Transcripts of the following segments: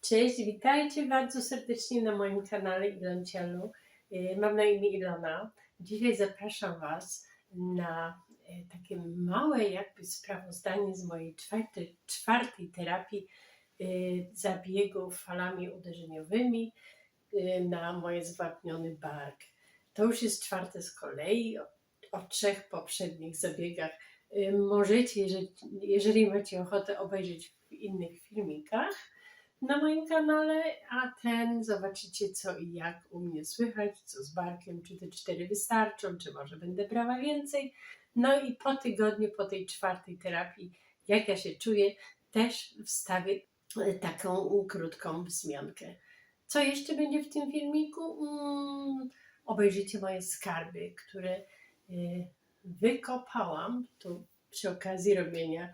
Cześć, witajcie bardzo serdecznie na moim kanale Iloncielu. Mam na imię Ilona. Dzisiaj zapraszam Was na takie małe jakby sprawozdanie z mojej czwartej terapii zabiegów falami uderzeniowymi na moje zwapniony bark. To już jest czwarte z kolei o 3 poprzednich zabiegach. Możecie, jeżeli macie ochotę, obejrzeć w innych filmikach na moim kanale, a ten zobaczycie co i jak u mnie słychać, co z barkiem, czy te 4 wystarczą, czy może będę brała więcej. No i po tygodniu, po tej czwartej terapii, jak ja się czuję, też wstawię taką krótką wzmiankę. Co jeszcze będzie w tym filmiku? Obejrzyjcie moje skarby, które wykopałam tu przy okazji robienia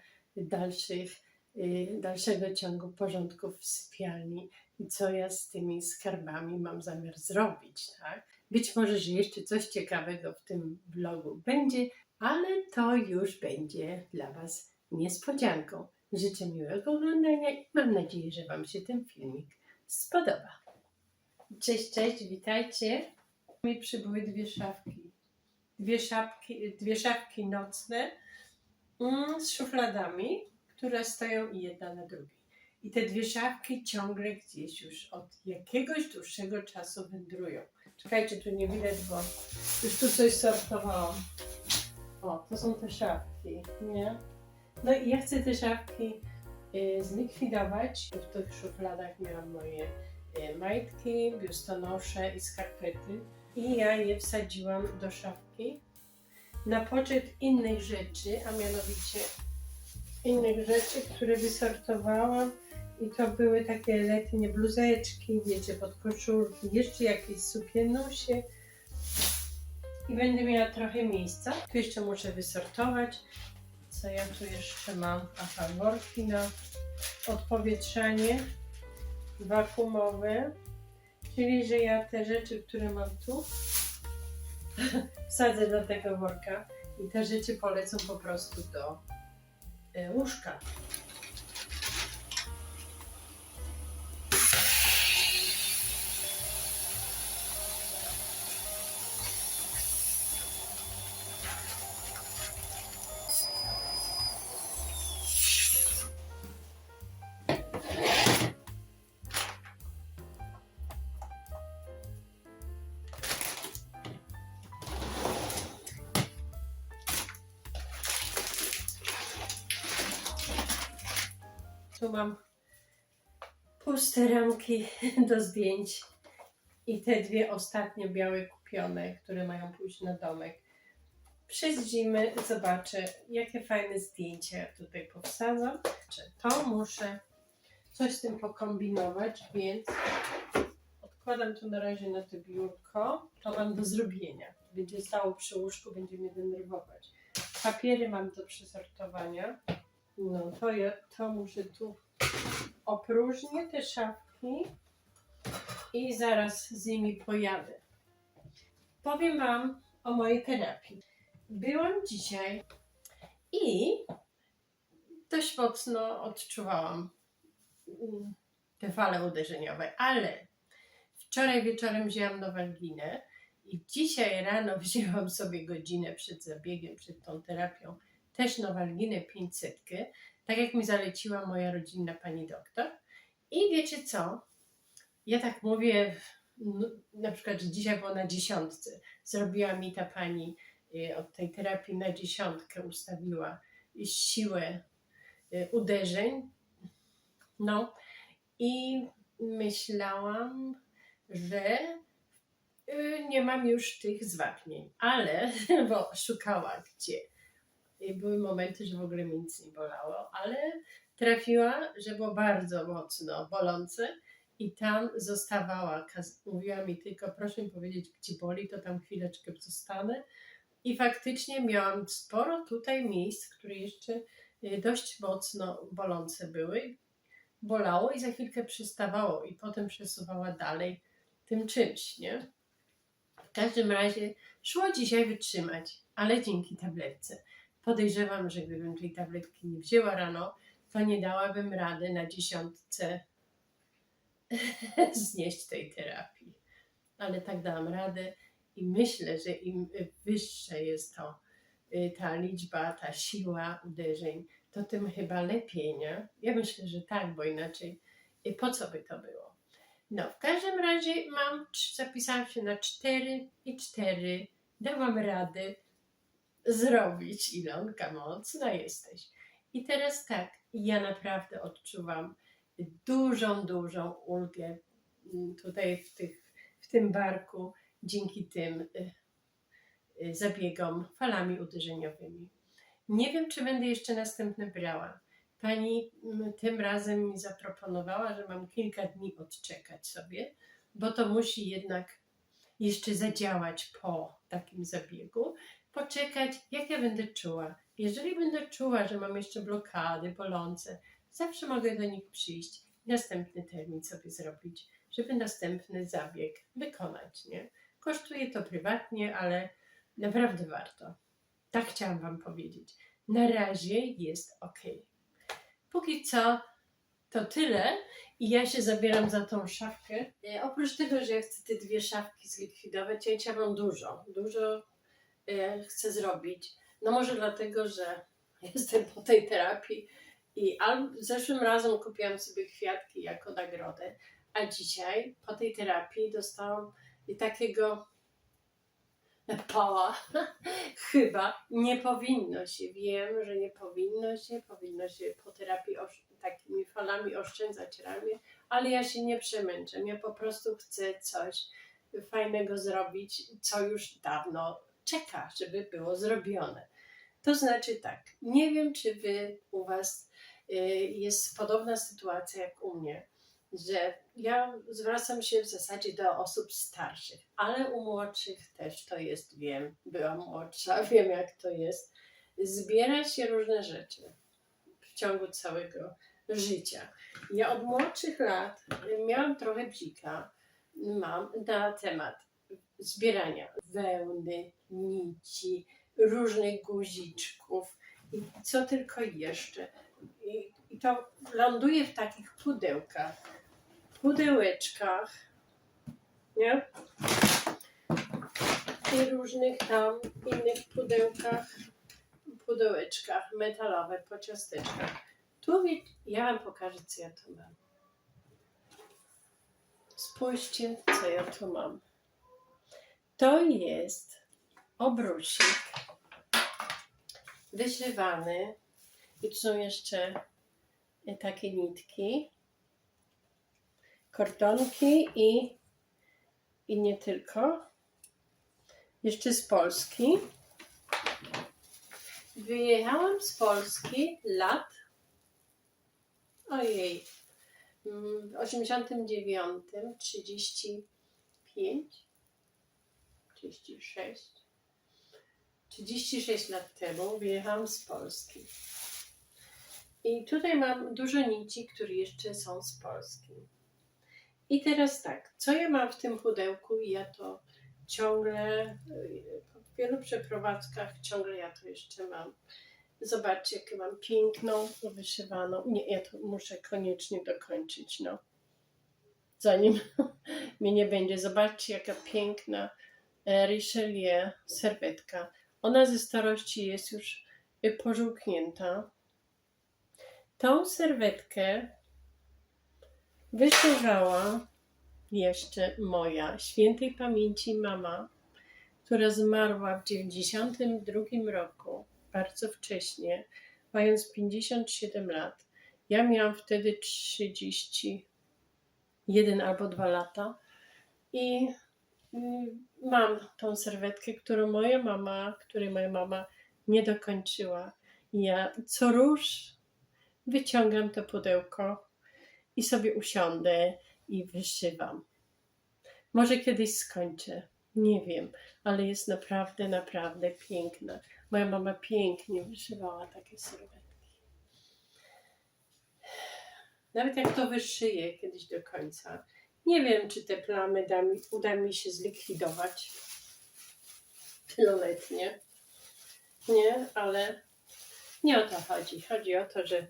dalszego ciągu porządków w sypialni i co ja z tymi skarbami mam zamiar zrobić, tak? Być może, że jeszcze coś ciekawego w tym vlogu będzie, ale to już będzie dla Was niespodzianką. Życzę miłego oglądania i mam nadzieję, że Wam się ten filmik spodoba. Cześć, witajcie. Mi przybyły dwie szafki nocne z szufladami, które stoją jedna na drugiej. I te dwie szafki ciągle gdzieś już od jakiegoś dłuższego czasu wędrują. Czekajcie, tu nie widać, bo już tu coś sortowałam. O, to są te szafki, nie? No i ja chcę te szafki zlikwidować. W tych szufladach miałam moje majtki, biustonosze i skarpety. I ja je wsadziłam do szafki na poczet innych rzeczy, a mianowicie innych rzeczy, które wysortowałam, i to były takie letnie bluzeczki, wiecie, podkoszulki, jeszcze jakieś sukienusie i będę miała trochę miejsca. Tu jeszcze muszę wysortować, co ja tu jeszcze mam. Aha, worki na odpowietrzanie wakuumowe, czyli że ja te rzeczy, które mam tu, wsadzę do tego worka i te rzeczy polecą po prostu do łóżka. Tu mam puste ramki do zdjęć i te dwie ostatnie białe kupione, które mają pójść na domek. Przez zimę zobaczę, jakie fajne zdjęcia tutaj powsadzam. To muszę coś z tym pokombinować, więc odkładam to na razie na to biurko. To mam do zrobienia. Będzie stało przy łóżku, będzie mnie denerwować. Papiery mam do przesortowania. No to muszę tu opróżnię te szafki i zaraz z nimi pojadę. Powiem Wam o mojej terapii. Byłam dzisiaj i dość mocno odczuwałam te fale uderzeniowe, ale wczoraj wieczorem wzięłam Nowalginę i dzisiaj rano wzięłam sobie godzinę przed zabiegiem, przed tą terapią, też Nowalginę 500, tak jak mi zaleciła moja rodzinna pani doktor. I wiecie co? Ja tak mówię, na przykład, że dzisiaj było na 10. Zrobiła mi ta pani od tej terapii na 10, ustawiła siłę uderzeń. No i myślałam, że nie mam już tych zwapnień, ale, bo szukała gdzie. Były momenty, że w ogóle mi nic nie bolało, ale trafiła, że było bardzo mocno bolące i tam zostawała. Mówiła mi tylko, proszę mi powiedzieć, gdzie boli, to tam chwileczkę zostanę. I faktycznie miałam sporo tutaj miejsc, które jeszcze dość mocno bolące były. Bolało i za chwilkę przestawało i potem przesuwała dalej tym czymś, nie? W każdym razie szło dzisiaj wytrzymać, ale dzięki tabletce. Podejrzewam, że gdybym tej tabletki nie wzięła rano, to nie dałabym rady na 10 znieść tej terapii. Ale tak dałam radę i myślę, że im wyższa jest to ta liczba, ta siła uderzeń, to tym chyba lepiej, nie? Ja myślę, że tak, bo inaczej po co by to było? No, w każdym razie zapisałam się na 4 i 4. Dałam radę zrobić. Ilonka, mocna jesteś. I teraz tak, ja naprawdę odczuwam dużą ulgę tutaj w tym barku dzięki tym zabiegom falami uderzeniowymi. Nie wiem, czy będę jeszcze następne brała. Pani tym razem mi zaproponowała, że mam kilka dni odczekać sobie, bo to musi jednak jeszcze zadziałać po takim zabiegu, poczekać, jak ja będę czuła. Jeżeli będę czuła, że mam jeszcze blokady, bolące, zawsze mogę do nich przyjść i następny termin sobie zrobić, żeby następny zabieg wykonać, nie? Kosztuje to prywatnie, ale naprawdę warto. Tak chciałam Wam powiedzieć. Na razie jest ok. Póki co to tyle i ja się zabieram za tą szafkę. Oprócz tego, że ja chcę te 2 szafki zlikwidować, ja mam dużo chcę zrobić. No może dlatego, że jestem po tej terapii i zeszłym razem kupiłam sobie kwiatki jako nagrodę, a dzisiaj po tej terapii dostałam takiego pała. Chyba nie powinno się. Wiem, że nie powinno się. Powinno się po terapii takimi falami oszczędzać ramię, ale ja się nie przemęczę. Ja po prostu chcę coś fajnego zrobić, co już dawno czeka, żeby było zrobione. To znaczy tak, nie wiem, czy u Was jest podobna sytuacja jak u mnie, że ja zwracam się w zasadzie do osób starszych, ale u młodszych też to jest, wiem, byłam młodsza, wiem jak to jest. Zbiera się różne rzeczy w ciągu całego życia. Ja od młodszych lat miałam trochę bzika, mam na temat zbierania wełny, nici, różnych guziczków i co tylko jeszcze. I to ląduje w takich pudełeczkach, nie? I różnych tam innych pudełeczkach metalowych po ciasteczkach. Ja Wam pokażę, co ja tu mam. Spójrzcie, co ja tu mam. To jest obrusik wyszywany i tu są jeszcze takie nitki, kordonki i nie tylko. Jeszcze z Polski. Wyjechałam z Polski w 89, 36 lat temu wyjechałam z Polski. I tutaj mam dużo nici, które jeszcze są z Polski. I teraz tak, co ja mam w tym pudełku? Ja to ciągle, po wielu przeprowadzkach ciągle ja to jeszcze mam. Zobaczcie, jaką mam piękną, wyszywaną. Nie, ja to muszę koniecznie dokończyć, no. Zanim mnie nie będzie. Zobaczcie, jaka piękna Richelieu serwetka. Ona ze starości jest już pożółknięta. Tą serwetkę wyszywała jeszcze moja świętej pamięci mama, która zmarła w 92 roku, bardzo wcześnie, mając 57 lat. Ja miałam wtedy 31 albo 2 lata i mam tą serwetkę, której moja mama nie dokończyła. I ja co róż wyciągam to pudełko i sobie usiądę i wyszywam. Może kiedyś skończę, nie wiem, ale jest naprawdę piękna. Moja mama pięknie wyszywała takie serwetki. Nawet jak to wyszyję kiedyś do końca, nie wiem, czy te plamy uda mi się zlikwidować wieloletnie. Nie, ale nie o to chodzi. Chodzi o to, że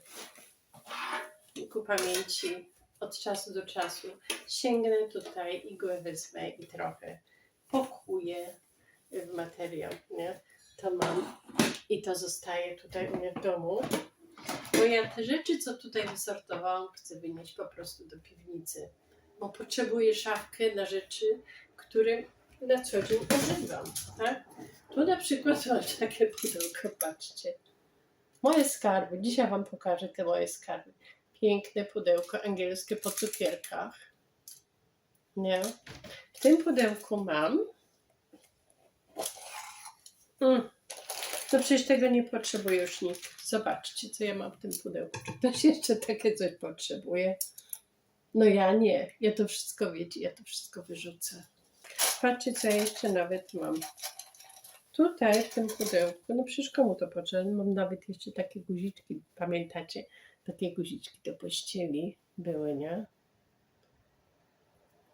ku pamięci od czasu do czasu sięgnę tutaj, igłę wezmę i trochę pokuję w materiał, nie? To mam i to zostaje tutaj u mnie w domu. Bo ja te rzeczy, co tutaj wysortowałam, chcę wynieść po prostu do piwnicy. Bo potrzebuję szafkę na rzeczy, które na co dzień używam, tak? Tu na przykład mam takie pudełko, patrzcie. Moje skarby. Dzisiaj wam pokażę te moje skarby. Piękne pudełko angielskie po cukierkach. Nie? W tym pudełku mam. No przecież tego nie potrzebuje już nikt. Zobaczcie, co ja mam w tym pudełku. Czy ktoś jeszcze takie coś potrzebuje? No ja nie. Ja to wszystko, wiecie, ja to wszystko wyrzucę. Patrzcie, co ja jeszcze nawet mam. Tutaj w tym pudełku, no przecież komu to potrzeba? Mam nawet jeszcze takie guziczki, pamiętacie? Takie guziczki do pościeli były, nie?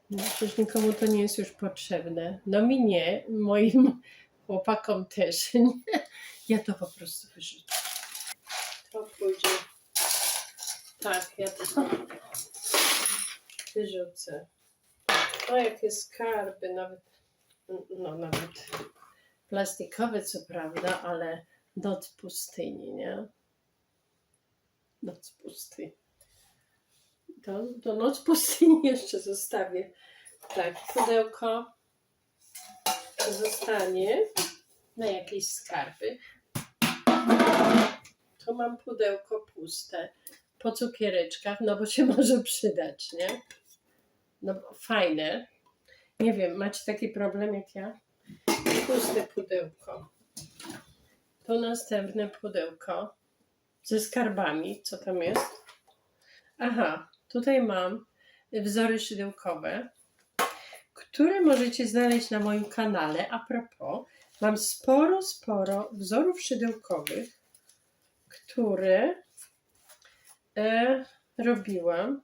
No przecież nikomu to nie jest już potrzebne. No mi nie, moim chłopakom też nie. Ja to po prostu wyrzucę. To pójdzie. Tak, ja to wyrzucę. O, jakie skarby, nawet plastikowe co prawda, ale noc pustyni, nie? Noc pustyni. To noc pustyni jeszcze zostawię. Tak, pudełko zostanie na jakieś skarby. Tu mam pudełko puste po cukiereczkach, no bo się może przydać, nie? No fajne. Nie wiem, macie taki problem jak ja? Puste pudełko. To następne pudełko ze skarbami. Co tam jest? Aha, tutaj mam wzory szydełkowe, które możecie znaleźć na moim kanale. A propos, mam sporo wzorów szydełkowych, które robiłam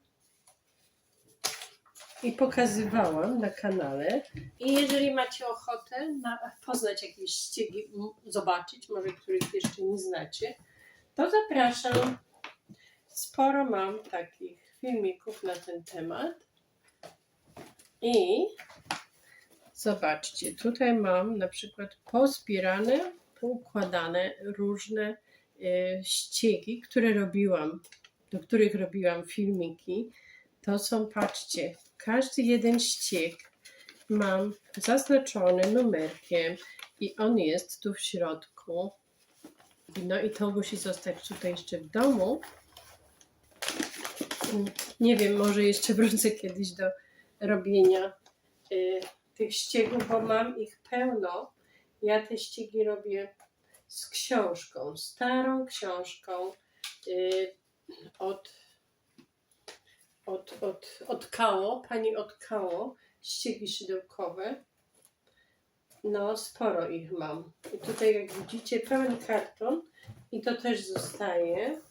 i pokazywałam na kanale. I jeżeli macie ochotę poznać jakieś ściegi, zobaczyć, może których jeszcze nie znacie, to zapraszam. Sporo mam takich filmików na ten temat. I zobaczcie, tutaj mam na przykład pozbierane, poukładane różne ściegi, które robiłam, do których robiłam filmiki. To są, patrzcie, każdy jeden ścieg mam zaznaczony numerkiem i on jest tu w środku. No i to musi zostać tutaj jeszcze w domu. Nie wiem, może jeszcze wrócę kiedyś do robienia tych ściegów, bo mam ich pełno. Ja te ściegi robię z książką, starą książką od Kało, pani od Kało, ściegi szydełkowe. No, sporo ich mam. I tutaj, jak widzicie, pełen karton i to też zostaje.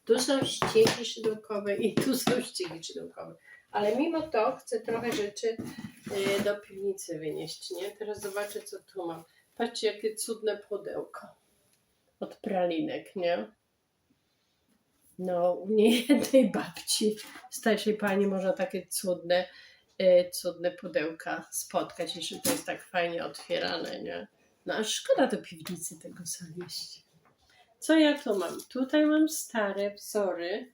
Tu są ściegi szydełkowe i tu są ściegi szydełkowe. Ale mimo to chcę trochę rzeczy do piwnicy wynieść, nie? Teraz zobaczę, co tu mam. Patrzcie, jakie cudne pudełko. Od pralinek, nie? No, u niejednej babci, starszej pani, można takie cudne pudełka spotkać, jeśli to jest tak fajnie otwierane, nie? No, aż szkoda do piwnicy tego zanieść. Co ja tu mam? Tutaj mam stare wzory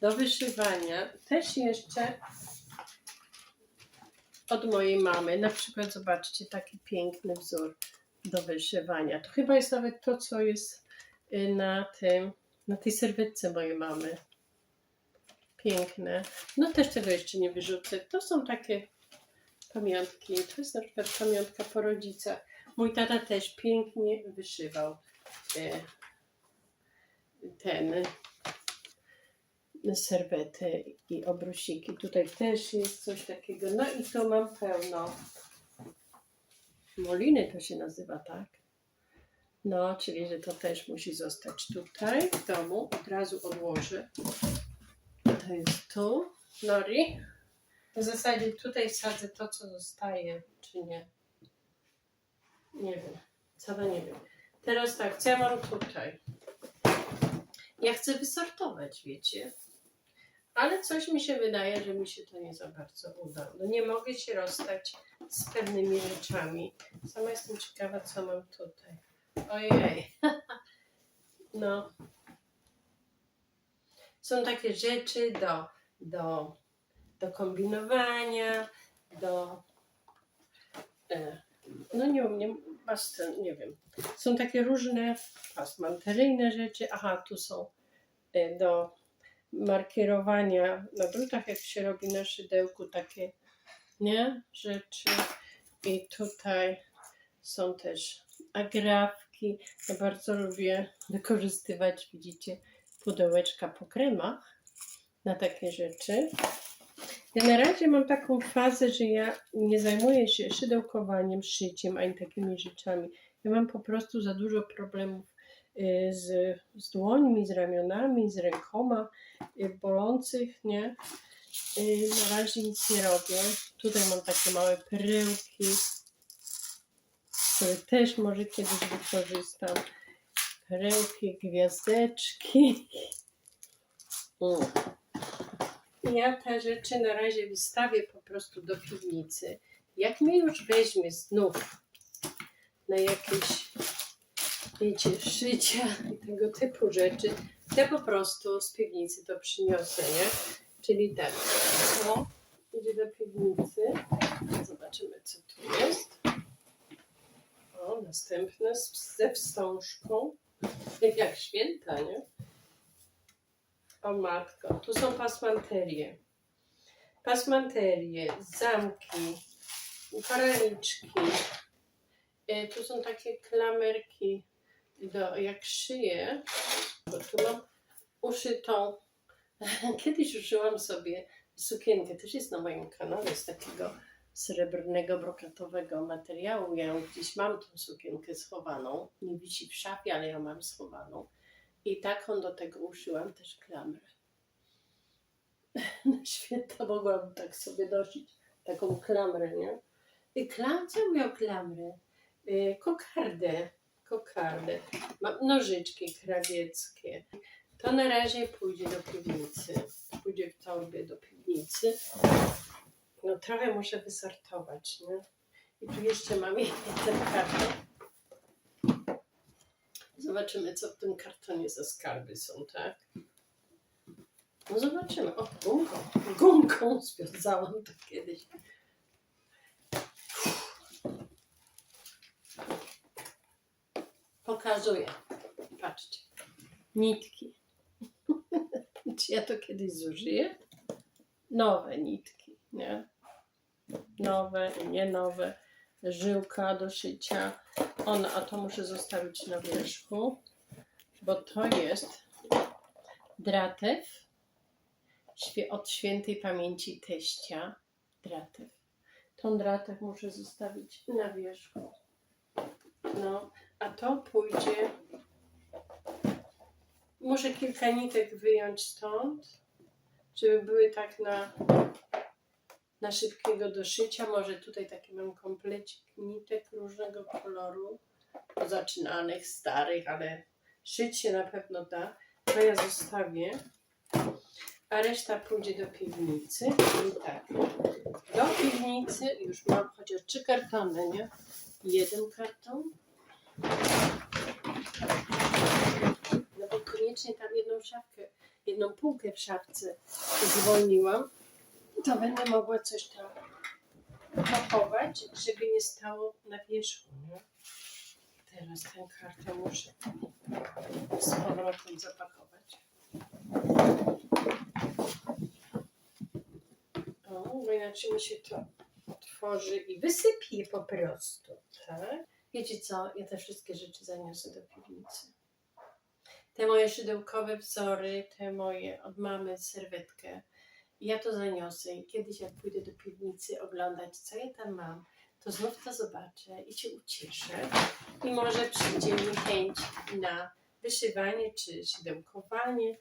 do wyszywania. Też jeszcze od mojej mamy. Na przykład zobaczcie, taki piękny wzór do wyszywania. To chyba jest nawet to, co jest na tej serwetce mojej mamy. Piękne. No też tego jeszcze nie wyrzucę. To są takie pamiątki. To jest na przykład pamiątka po rodzicach. Mój tata też pięknie wyszywał serwety i obrusiki. Tutaj też jest coś takiego. No i tu mam pełno. Moliny to się nazywa, tak? No, czyli że to też musi zostać tutaj w domu. Od razu odłożę. To jest tu. Nori. W zasadzie tutaj wsadzę to, co zostaje, czy nie. Nie wiem. Wcale nie wiem. Teraz tak, co ja mam tutaj? Ja chcę wysortować, wiecie. Ale coś mi się wydaje, że mi się to nie za bardzo uda. No nie mogę się rozstać z pewnymi rzeczami. Sama jestem ciekawa, co mam tutaj. Ojej. No. Są takie rzeczy do kombinowania, no nie umiem, nie wiem. Są takie różne pasmanteryjne rzeczy. Aha, tu są do markierowania na drutach, jak się robi na szydełku, takie, nie, rzeczy. I tutaj są też agrafki. Ja bardzo lubię wykorzystywać, widzicie, pudełeczka po kremach na takie rzeczy. Ja na razie mam taką fazę, że ja nie zajmuję się szydełkowaniem, szyciem, ani takimi rzeczami. Ja mam po prostu za dużo problemów z dłońmi, z ramionami, z rękoma bolących, nie? Na razie nic nie robię. Tutaj mam takie małe perełki, które też może kiedyś wykorzystam. Perełki, gwiazdeczki. Ja te rzeczy na razie wystawię po prostu do piwnicy. Jak mnie już weźmie znów na jakieś, wiecie, szycia i tego typu rzeczy, to po prostu z piwnicy to przyniosę, nie? Czyli tak, to idzie do piwnicy. Zobaczymy, co tu jest. O, następne ze wstążką. Jak święta, nie? O matko, tu są pasmanterie. Pasmanterie, zamki, paraliczki. Tu są takie klamerki, jak szyję, bo tu mam uszytą. Kiedyś uszyłam sobie sukienkę, też jest na moim kanale, z takiego srebrnego, brokatowego materiału. Ja ją gdzieś mam, tą sukienkę schowaną. Nie wisi w szafie, ale ją mam schowaną. I taką do tego uszyłam też klamrę. Na święta mogłabym tak sobie nosić taką klamrę, nie? I co mówię o klamrę? Kokardę. Mam nożyczki krawieckie. To na razie pójdzie do piwnicy. Pójdzie w torbie do piwnicy. No trochę muszę wysortować, nie? I tu jeszcze mam jeden karton. Zobaczymy, co w tym kartonie za skarby są, tak? No zobaczymy. O, gumką związałam to kiedyś. Pokazuję. Patrzcie. Nitki. Czy ja to kiedyś zużyję? Nowe nitki, nie? Nowe i nie nowe. Żyłka do szycia. A to muszę zostawić na wierzchu, bo to jest dratew od świętej pamięci teścia. Dratew. Tą dratew muszę zostawić na wierzchu. No, a to pójdzie. Muszę kilka nitek wyjąć stąd, żeby były tak na szybkiego do szycia. Może tutaj taki mam komplecik nitek różnego koloru, zaczynanych, starych, ale szyć się na pewno da. To ja zostawię, a reszta pójdzie do piwnicy. I tak, do piwnicy już mam chociaż 3 kartony, nie? Jeden karton. No bo koniecznie tam jedną półkę w szafce zwolniłam. To będę mogła coś tam pakować, żeby nie stało na wierzchu, nie? Teraz ten karton muszę z powrotem zapakować. Bo inaczej mi się to otworzy i wysypie po prostu, tak? Wiecie co? Ja te wszystkie rzeczy zaniosę do piwnicy. Te moje szydełkowe wzory, te moje od mamy serwetkę. Ja to zaniosę i kiedyś jak pójdę do piwnicy oglądać, co ja tam mam, to znów to zobaczę i się ucieszę. I może przyjdzie mi chęć na wyszywanie czy szydełkowanie.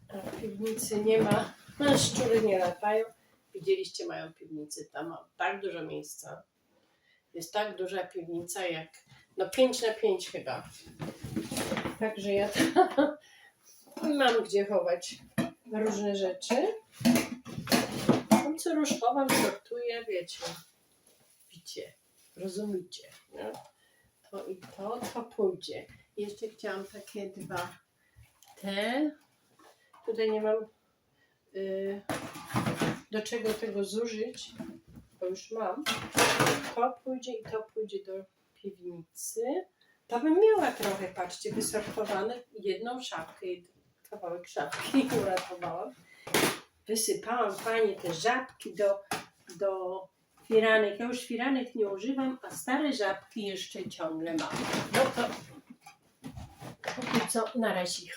A w piwnicy nie ma, szczury nie latają. Widzieliście moją piwnicę, tam mam tak dużo miejsca. Jest tak duża piwnica jak, 5x5 chyba. Także ja tam mam gdzie chować różne rzeczy. Tam co już chowam, sortuję, wiecie. Widzicie, rozumicie. No? To i to pójdzie. Jeszcze chciałam takie dwa te. Tutaj nie mam do czego tego zużyć, bo już mam. To pójdzie i to pójdzie do piwnicy. To bym miała trochę, patrzcie, wysortowane. Jedną szafkę, kawałek szafki uratowałam. Wysypałam fajnie te żabki do firanek. Ja już firanek nie używam, a stare żabki jeszcze ciągle mam. No to póki co na razie.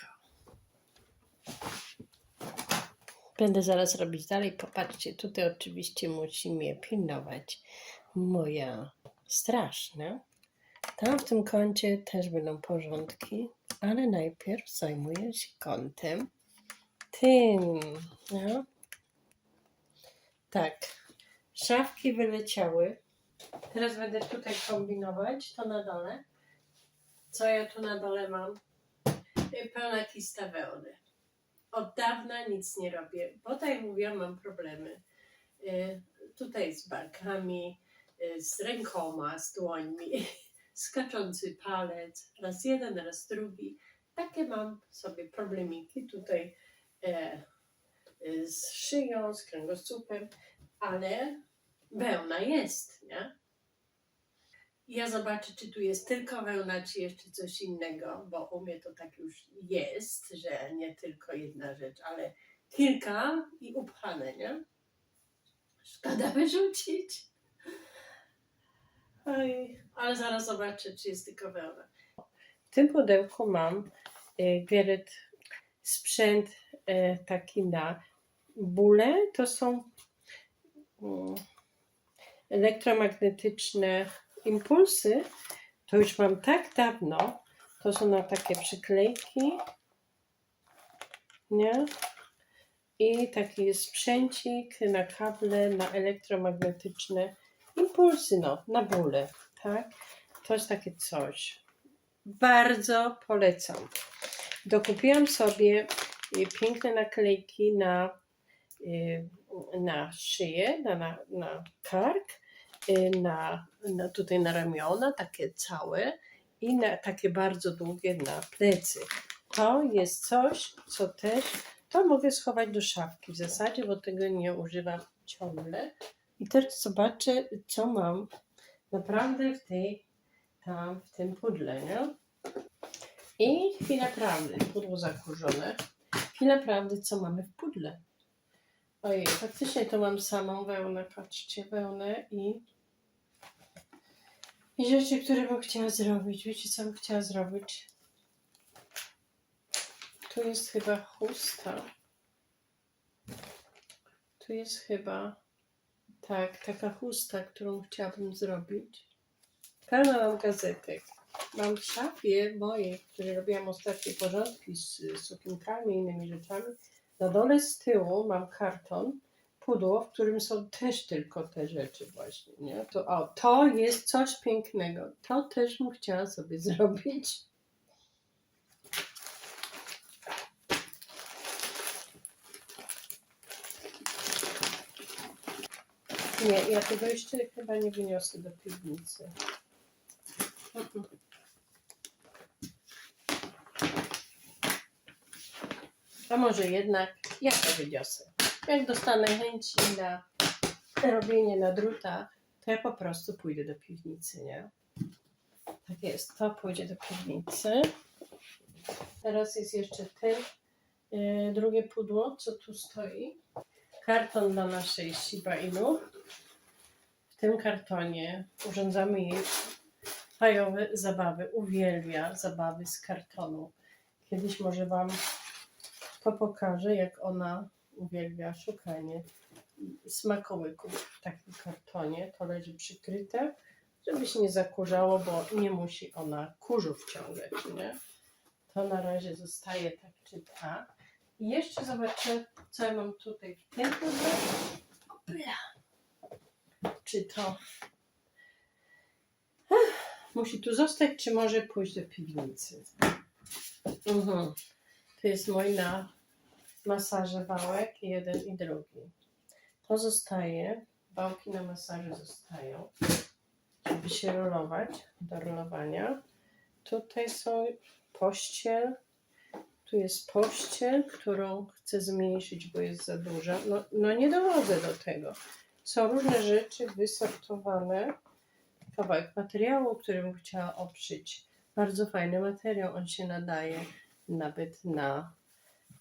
Będę zaraz robić dalej. Popatrzcie, tutaj oczywiście musi mnie pilnować moja straż, no? Tam w tym kącie też będą porządki, ale najpierw zajmuję się kątem tym, no? Tak, szafki wyleciały. Teraz będę tutaj kombinować, to na dole. Co ja tu na dole mam? Pełna kista wełny. Od dawna nic nie robię, bo tak jak mówiłam, mam problemy. Tutaj z barkami, z rękoma, z dłońmi, skaczący palec, raz jeden, raz drugi. Takie mam sobie problemiki tutaj z szyją, z kręgosłupem, ale wełna jest, nie? Ja zobaczę, czy tu jest tylko wełna, czy jeszcze coś innego, bo u mnie to tak już jest, że nie tylko jedna rzecz, ale kilka i upchane, nie? Szkoda wyrzucić. Oj, ale zaraz zobaczę, czy jest tylko wełna. W tym pudełku mam Gerit sprzęt taki na bóle. To są elektromagnetyczne impulsy. To już mam tak dawno. To są na takie przyklejki. Nie? I taki sprzęcik na kable, na elektromagnetyczne impulsy, no, na bóle. Tak? To jest takie coś. Bardzo polecam. Dokupiłam sobie piękne naklejki na szyję, na kark, tutaj na ramiona, takie całe i takie bardzo długie na plecy. To jest coś, co też, to mogę schować do szafki w zasadzie, bo tego nie używam ciągle. I teraz zobaczę, co mam naprawdę w tym pudle, nie? I chwila prawdy, pudło zakurzone. Chwila prawdy, co mamy w pudle. Ojej, faktycznie to mam samą wełnę, patrzcie, wełnę i rzeczy, które bym chciała zrobić. Wiecie, co bym chciała zrobić? Tu jest chyba chusta. Tu jest chyba, tak, taka chusta, którą chciałabym zrobić. Pełno mam gazetek. Mam w szafie mojej, w której robiłam ostatnie porządki z sukienkami i innymi rzeczami. Na dole z tyłu mam karton, pudło, w którym są też tylko te rzeczy właśnie, nie? To jest coś pięknego. To też bym chciała sobie zrobić. Nie, ja tego jeszcze chyba nie wyniosę do piwnicy. A może jednak ja to wyniosę. Jak dostanę chęci na robienie na drutach, to ja po prostu pójdę do piwnicy, nie? Tak jest, to pójdzie do piwnicy. Teraz jest jeszcze drugie pudło, co tu stoi. Karton dla naszej Shiba Inu. W tym kartonie urządzamy jej fajowe zabawy. Uwielbia zabawy z kartonu. Kiedyś może Wam to pokażę, jak ona uwielbia szukanie smakołyków w takim kartonie. To leży przykryte, żeby się nie zakurzało, bo nie musi ona kurzu wciągać, nie? To na razie zostaje tak czy tak. I jeszcze zobaczę, co ja mam tutaj w tym pudle. Czy to musi tu zostać, czy może pójść do piwnicy? To jest mój masaże wałek, jeden i drugi. To zostaje, wałki na masaże zostają, żeby się rolować, do rolowania. Tutaj są pościel, tu jest pościel, którą chcę zmniejszyć, bo jest za duża. No nie dochodzę do tego. Są różne rzeczy wysortowane. Kawałek materiału, którym chciała obszyć. Bardzo fajny materiał, on się nadaje nawet na,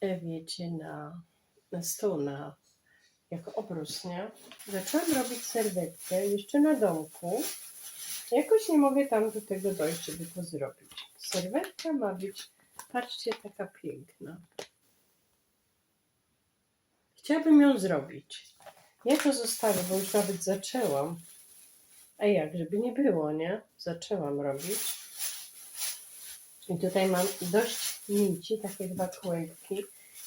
wiecie, na stół, jako obrus, nie? Zaczęłam robić serwetkę jeszcze na domku. Jakoś nie mogę tam do tego dojść, żeby to zrobić. Serwetka ma być, patrzcie, taka piękna. Chciałabym ją zrobić. Ja to zostawię, bo już nawet zaczęłam. A jak, żeby nie było, nie? Zaczęłam robić. I tutaj mam dość nici, takie 2 kłębki.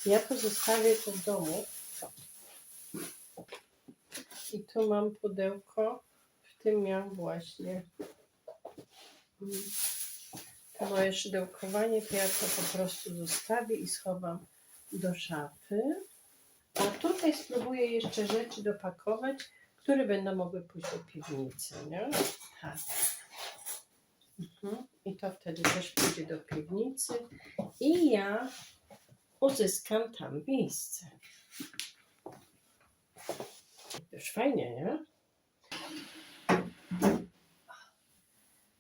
Ja to zostawię tu w domu. I tu mam pudełko. W tym miałam właśnie to moje szydełkowanie. To ja to po prostu zostawię i schowam do szafy. A tutaj spróbuję jeszcze rzeczy dopakować, które będą mogły pójść do piwnicy, nie? Tak. I to wtedy też pójdzie do piwnicy i ja uzyskam tam miejsce. Już fajnie, nie?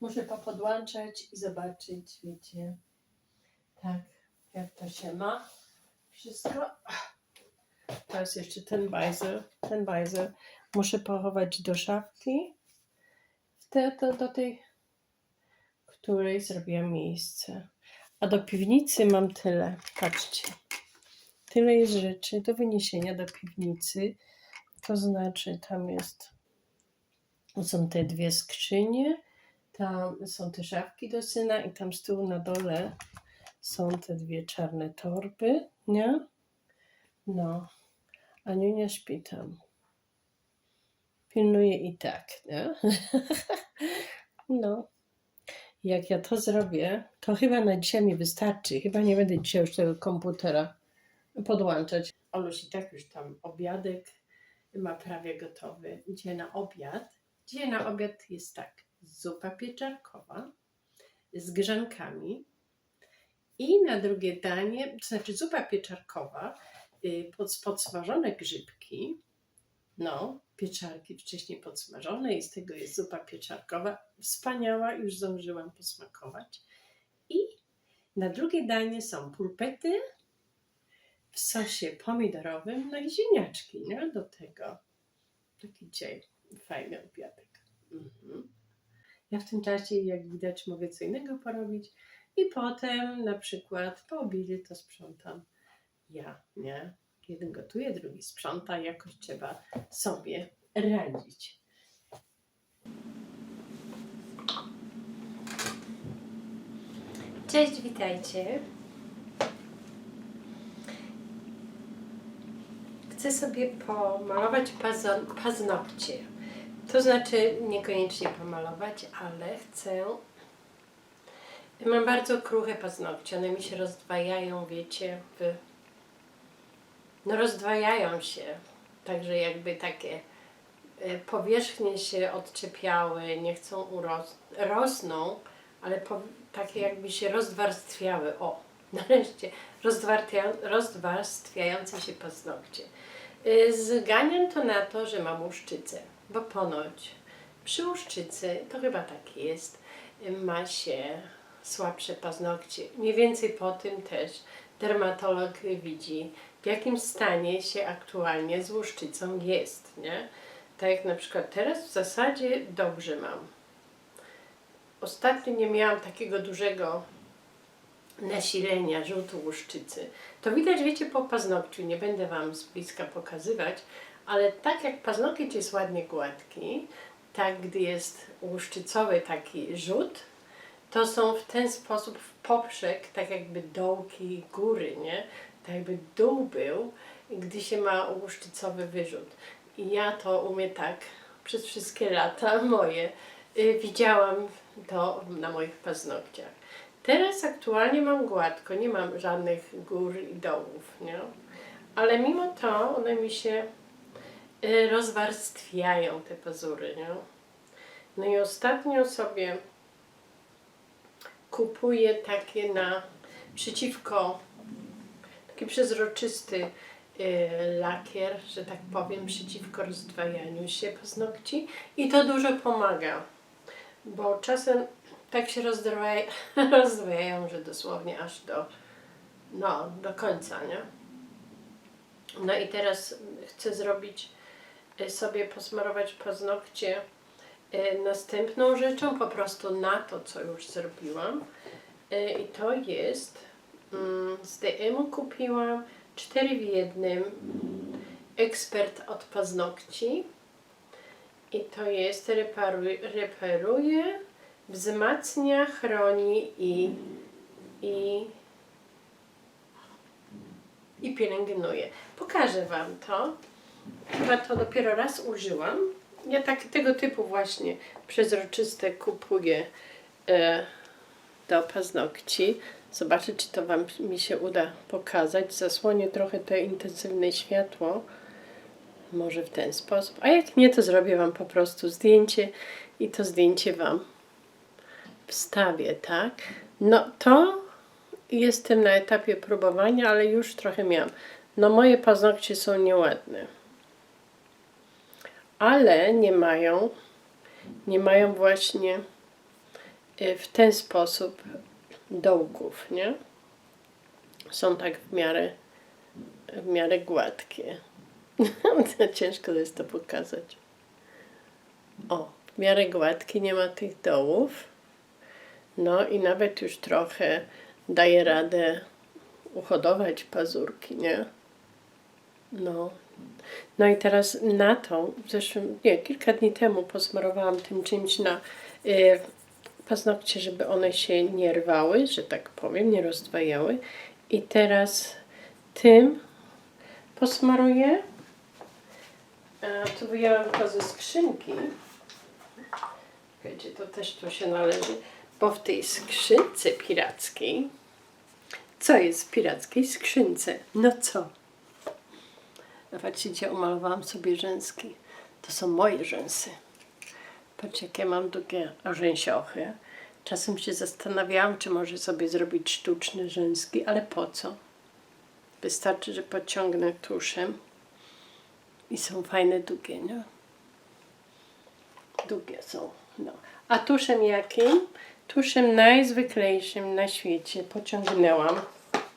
Muszę popodłączać i zobaczyć, wiecie, tak, jak to się ma. Wszystko. To jest jeszcze ten bajzel. Muszę pochować do szafki, do tej, której zrobiłam miejsce. A do piwnicy mam tyle. Patrzcie. Tyle jest rzeczy do wyniesienia do piwnicy. To znaczy, są te 2 skrzynie, tam są te szafki do syna i tam z tyłu na dole są te 2 czarne torby, nie? No, Aniunia śpi tam. Pilnuje i tak, nie? No. Jak ja to zrobię, to chyba na dzisiaj mi wystarczy. Chyba nie będę dzisiaj już tego komputera podłączać. Oluś i tak już tam obiadek ma prawie gotowy. Dzisiaj na obiad. Dzisiaj na obiad jest tak. Zupa pieczarkowa z grzankami. I na drugie danie, to znaczy zupa pieczarkowa, podsmażone grzybki. No, pieczarki wcześniej podsmażone i z tego jest zupa pieczarkowa. Wspaniała, już zdążyłam posmakować. I na drugie danie są pulpety w sosie pomidorowym, no i ziemniaczki, nie? Do tego. Taki dzisiaj fajny obiadek. Ja w tym czasie, jak widać, mogę co innego porobić i potem na przykład po obiedzie to sprzątam ja, nie? Jeden gotuje, drugi sprząta, jakoś trzeba sobie radzić. Cześć, witajcie. Chcę sobie pomalować paznokcie. To znaczy niekoniecznie pomalować, ale chcę... Mam bardzo kruche paznokcie, one mi się rozdwajają, wiecie, no rozdwajają się, także jakby takie powierzchnie się odczepiały, nie chcą rosną, ale takie jakby się rozwarstwiały. O, nareszcie rozwarstwiające się paznokcie. Zganiam to na to, że mam łuszczycę, bo ponoć przy łuszczycy, to chyba tak jest, ma się słabsze paznokcie. Mniej więcej po tym też dermatolog widzi, w jakim stanie się aktualnie z łuszczycą jest, nie? Tak jak na przykład teraz w zasadzie dobrze mam. Ostatnio nie miałam takiego dużego nasilenia żółtu łuszczycy. To widać, wiecie, po paznokciu. Nie będę Wam z bliska pokazywać, ale tak jak paznokieć jest ładnie gładki, tak gdy jest łuszczycowy taki rzut, to są w ten sposób w poprzek, tak jakby dołki góry, nie? Tak jakby dół był, gdy się ma łuszczycowy wyrzut. I ja to umiem tak przez wszystkie lata moje. Widziałam to na moich paznokciach. Teraz aktualnie mam gładko, nie mam żadnych gór i dołów, nie? Ale mimo to one mi się rozwarstwiają, te pazury, nie? No i ostatnio sobie kupuję takie przeciwko, taki przezroczysty lakier, że tak powiem, przeciwko rozdwajaniu się paznokci i to dużo pomaga, bo czasem tak się rozdwajają, że dosłownie aż do końca, nie? No i teraz chcę zrobić sobie, posmarować paznokcie następną rzeczą, po prostu na to, co już zrobiłam. I to jest, z DM kupiłam 4 w 1 ekspert od paznokci. I to jest reperuje, wzmacnia, chroni i pielęgnuje. Pokażę Wam to. Chyba to dopiero raz użyłam. Ja tego typu właśnie przezroczyste kupuję do paznokci. Zobaczę, czy to mi się uda pokazać. Zasłonię trochę te intensywne światło. Może w ten sposób. A jak nie, to zrobię Wam po prostu zdjęcie i to zdjęcie Wam wstawię, tak? No to jestem na etapie próbowania, ale już trochę miałam. No moje paznokcie są nieładne. Ale nie mają właśnie w ten sposób dołków, nie? Są tak w miarę gładkie. Ciężko jest to pokazać. O, w miarę gładkie, nie ma tych dołów. No i nawet już trochę daje radę uhodować pazurki, nie? No i teraz na to, kilka dni temu posmarowałam tym czymś na paznokcie, żeby one się nie rwały, że tak powiem, nie rozdwajały. I teraz tym posmaruję. Tu wyjęłam to ze skrzynki. Wiecie, to też tu się należy, bo w tej skrzynce pirackiej, co jest w pirackiej skrzynce? No co? Zobaczcie, umalowałam sobie rzęski. To są moje rzęsy. Patrzcie, jakie mam długie rzęsiochy. Czasem się zastanawiałam, czy może sobie zrobić sztuczne rzęski, ale po co? Wystarczy, że podciągnę tuszem i są fajne, długie, nie? Długie są, no. A tuszem jakim? Tuszem najzwyklejszym na świecie pociągnęłam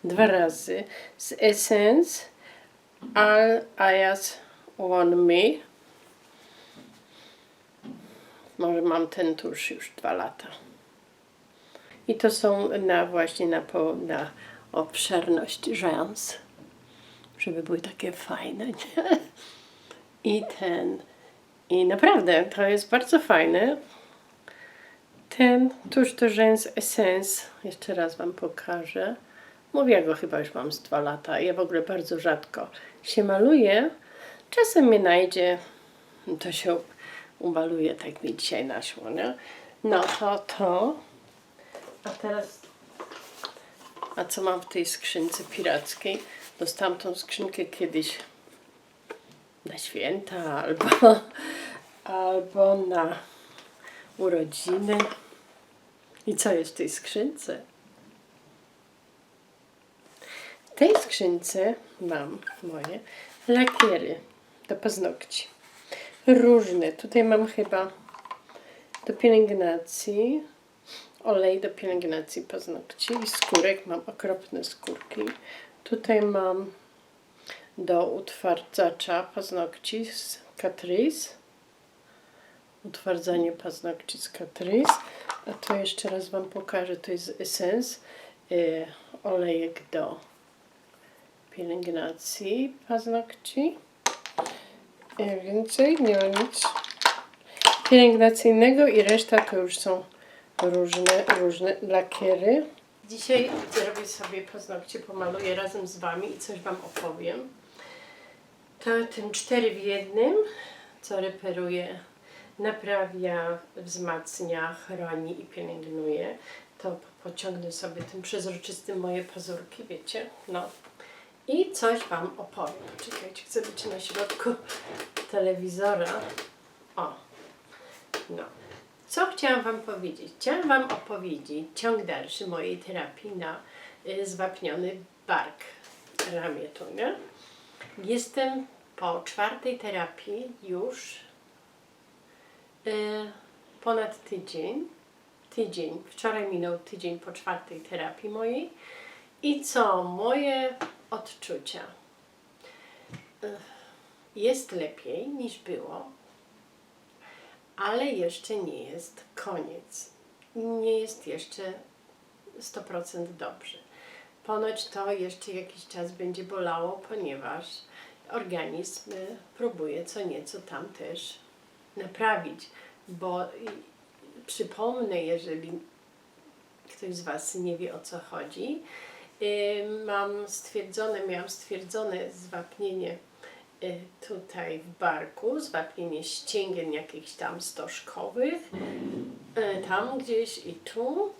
2 razy z Essence All Eyes on Me. Może mam ten tusz już 2 lata. I to są właśnie na obszerność rzęs, żeby były takie fajne, nie? I naprawdę to jest bardzo fajne. Ten tusz do rzęs Essence, jeszcze raz Wam pokażę. Mówię, ja go chyba już mam z 2 lata. Ja w ogóle bardzo rzadko się maluję. Czasem mnie najdzie, to się umaluję, tak mi dzisiaj naszło, nie? No to. A teraz, co mam w tej skrzynce pirackiej? Dostałam tą skrzynkę kiedyś na święta albo na urodziny. I co jest w tej skrzynce? W tej skrzynce mam moje lakiery do paznokci. Różne. Tutaj mam chyba do pielęgnacji, olej do pielęgnacji paznokci i skórek. Mam okropne skórki. Tutaj mam do utwardzacza paznokci z Catrice. Utwardzanie paznokci z Catrice. A to jeszcze raz Wam pokażę. To jest Essence. Olejek do pielęgnacji paznokci. Więcej nie ma nic pielęgnacyjnego i reszta to już są różne lakiery. Dzisiaj zrobię sobie paznokcie, pomaluję razem z Wami i coś Wam opowiem. To tym 4 w 1, co reperuje, naprawia, wzmacnia, chroni i pielęgnuje. To pociągnę sobie tym przezroczystym moje pazurki, wiecie, no. I coś Wam opowiem. Poczekajcie, chcę być na środku telewizora. O, no. Co chciałam Wam powiedzieć? Chciałam Wam opowiedzieć ciąg dalszy mojej terapii na zwapniony bark, ramię tu, nie? Jestem po 4. terapii już ponad tydzień. Wczoraj minął tydzień po 4. terapii mojej. I co? Moje odczucia. Jest lepiej niż było, ale jeszcze nie jest koniec. Nie jest jeszcze 100% dobrze. Ponoć to jeszcze jakiś czas będzie bolało, ponieważ organizm próbuje co nieco tam też naprawić, bo przypomnę, jeżeli ktoś z Was nie wie, o co chodzi, miałam stwierdzone zwapnienie tutaj w barku, zwapnienie ścięgien jakichś tam stożkowych, tam gdzieś i tu.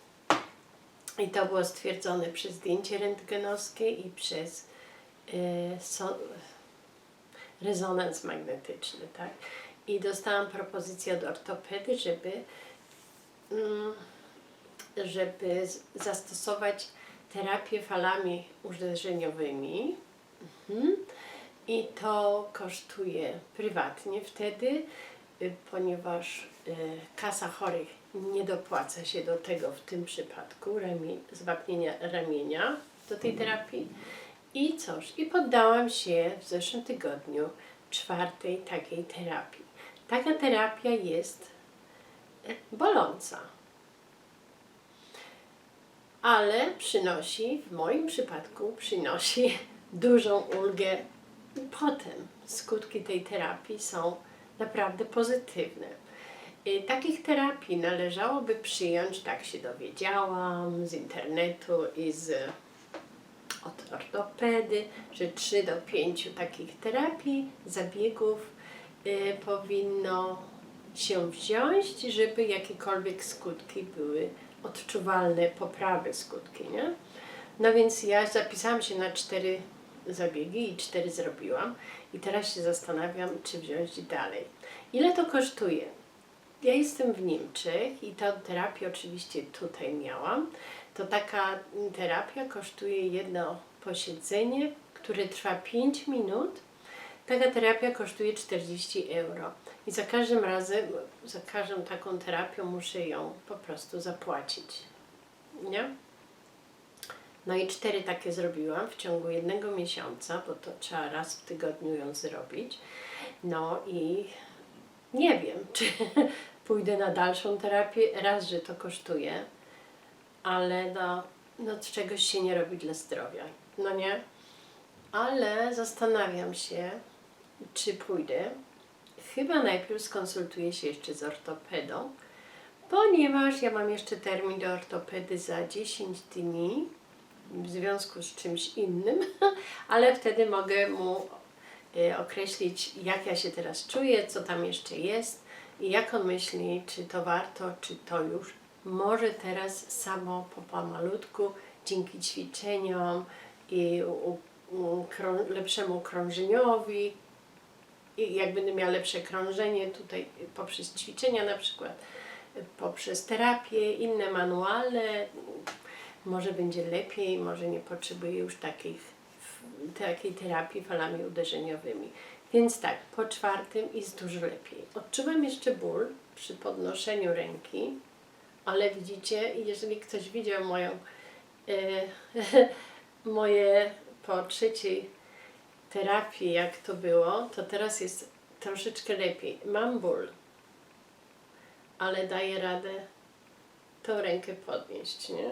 I to było stwierdzone przez zdjęcie rentgenowskie i przez rezonans magnetyczny, tak? I dostałam propozycję od ortopedy, żeby zastosować terapię falami uderzeniowymi. I to kosztuje prywatnie wtedy, ponieważ kasa chorych nie dopłaca się do tego w tym przypadku, zwapnienia ramienia do tej terapii. I cóż, i poddałam się w zeszłym tygodniu 4. takiej terapii. Taka terapia jest boląca, ale w moim przypadku przynosi dużą ulgę. Potem skutki tej terapii są naprawdę pozytywne. Takich terapii należałoby przyjąć, tak się dowiedziałam z internetu i od ortopedy, że 3 do 5 takich terapii, zabiegów powinno się wziąć, żeby jakiekolwiek skutki były odczuwalne, poprawy skutki, nie? No więc ja zapisałam się na 4 zabiegi i 4 zrobiłam i teraz się zastanawiam, czy wziąć dalej. Ile to kosztuje? Ja jestem w Niemczech i tę terapię oczywiście tutaj miałam. To taka terapia kosztuje jedno posiedzenie, które trwa 5 minut. Taka terapia kosztuje 40 euro. I za każdym razem, za każdą taką terapią muszę ją po prostu zapłacić. Nie? No i 4 takie zrobiłam w ciągu 1 miesiąca, bo to trzeba raz w tygodniu ją zrobić. No i nie wiem, czy pójdę na dalszą terapię. Raz, że to kosztuje, ale no czegoś się nie robi dla zdrowia. No nie? Ale zastanawiam się, czy pójdę. Chyba najpierw skonsultuję się jeszcze z ortopedą, ponieważ ja mam jeszcze termin do ortopedy za 10 dni w związku z czymś innym, ale wtedy mogę mu określić, jak ja się teraz czuję, co tam jeszcze jest i jak on myśli, czy to warto, czy to już może teraz samo pomalutku, dzięki ćwiczeniom i lepszemu krążeniowi, i jak będę miała lepsze krążenie tutaj poprzez ćwiczenia na przykład, poprzez terapię, inne manualne, może będzie lepiej, może nie potrzebuję już takiej terapii falami uderzeniowymi. Więc tak, po 4 jest dużo lepiej. Odczuwam jeszcze ból przy podnoszeniu ręki, ale widzicie, jeżeli ktoś widział moje po 3. terapii, jak to było, to teraz jest troszeczkę lepiej. Mam ból, ale daję radę tą rękę podnieść, nie?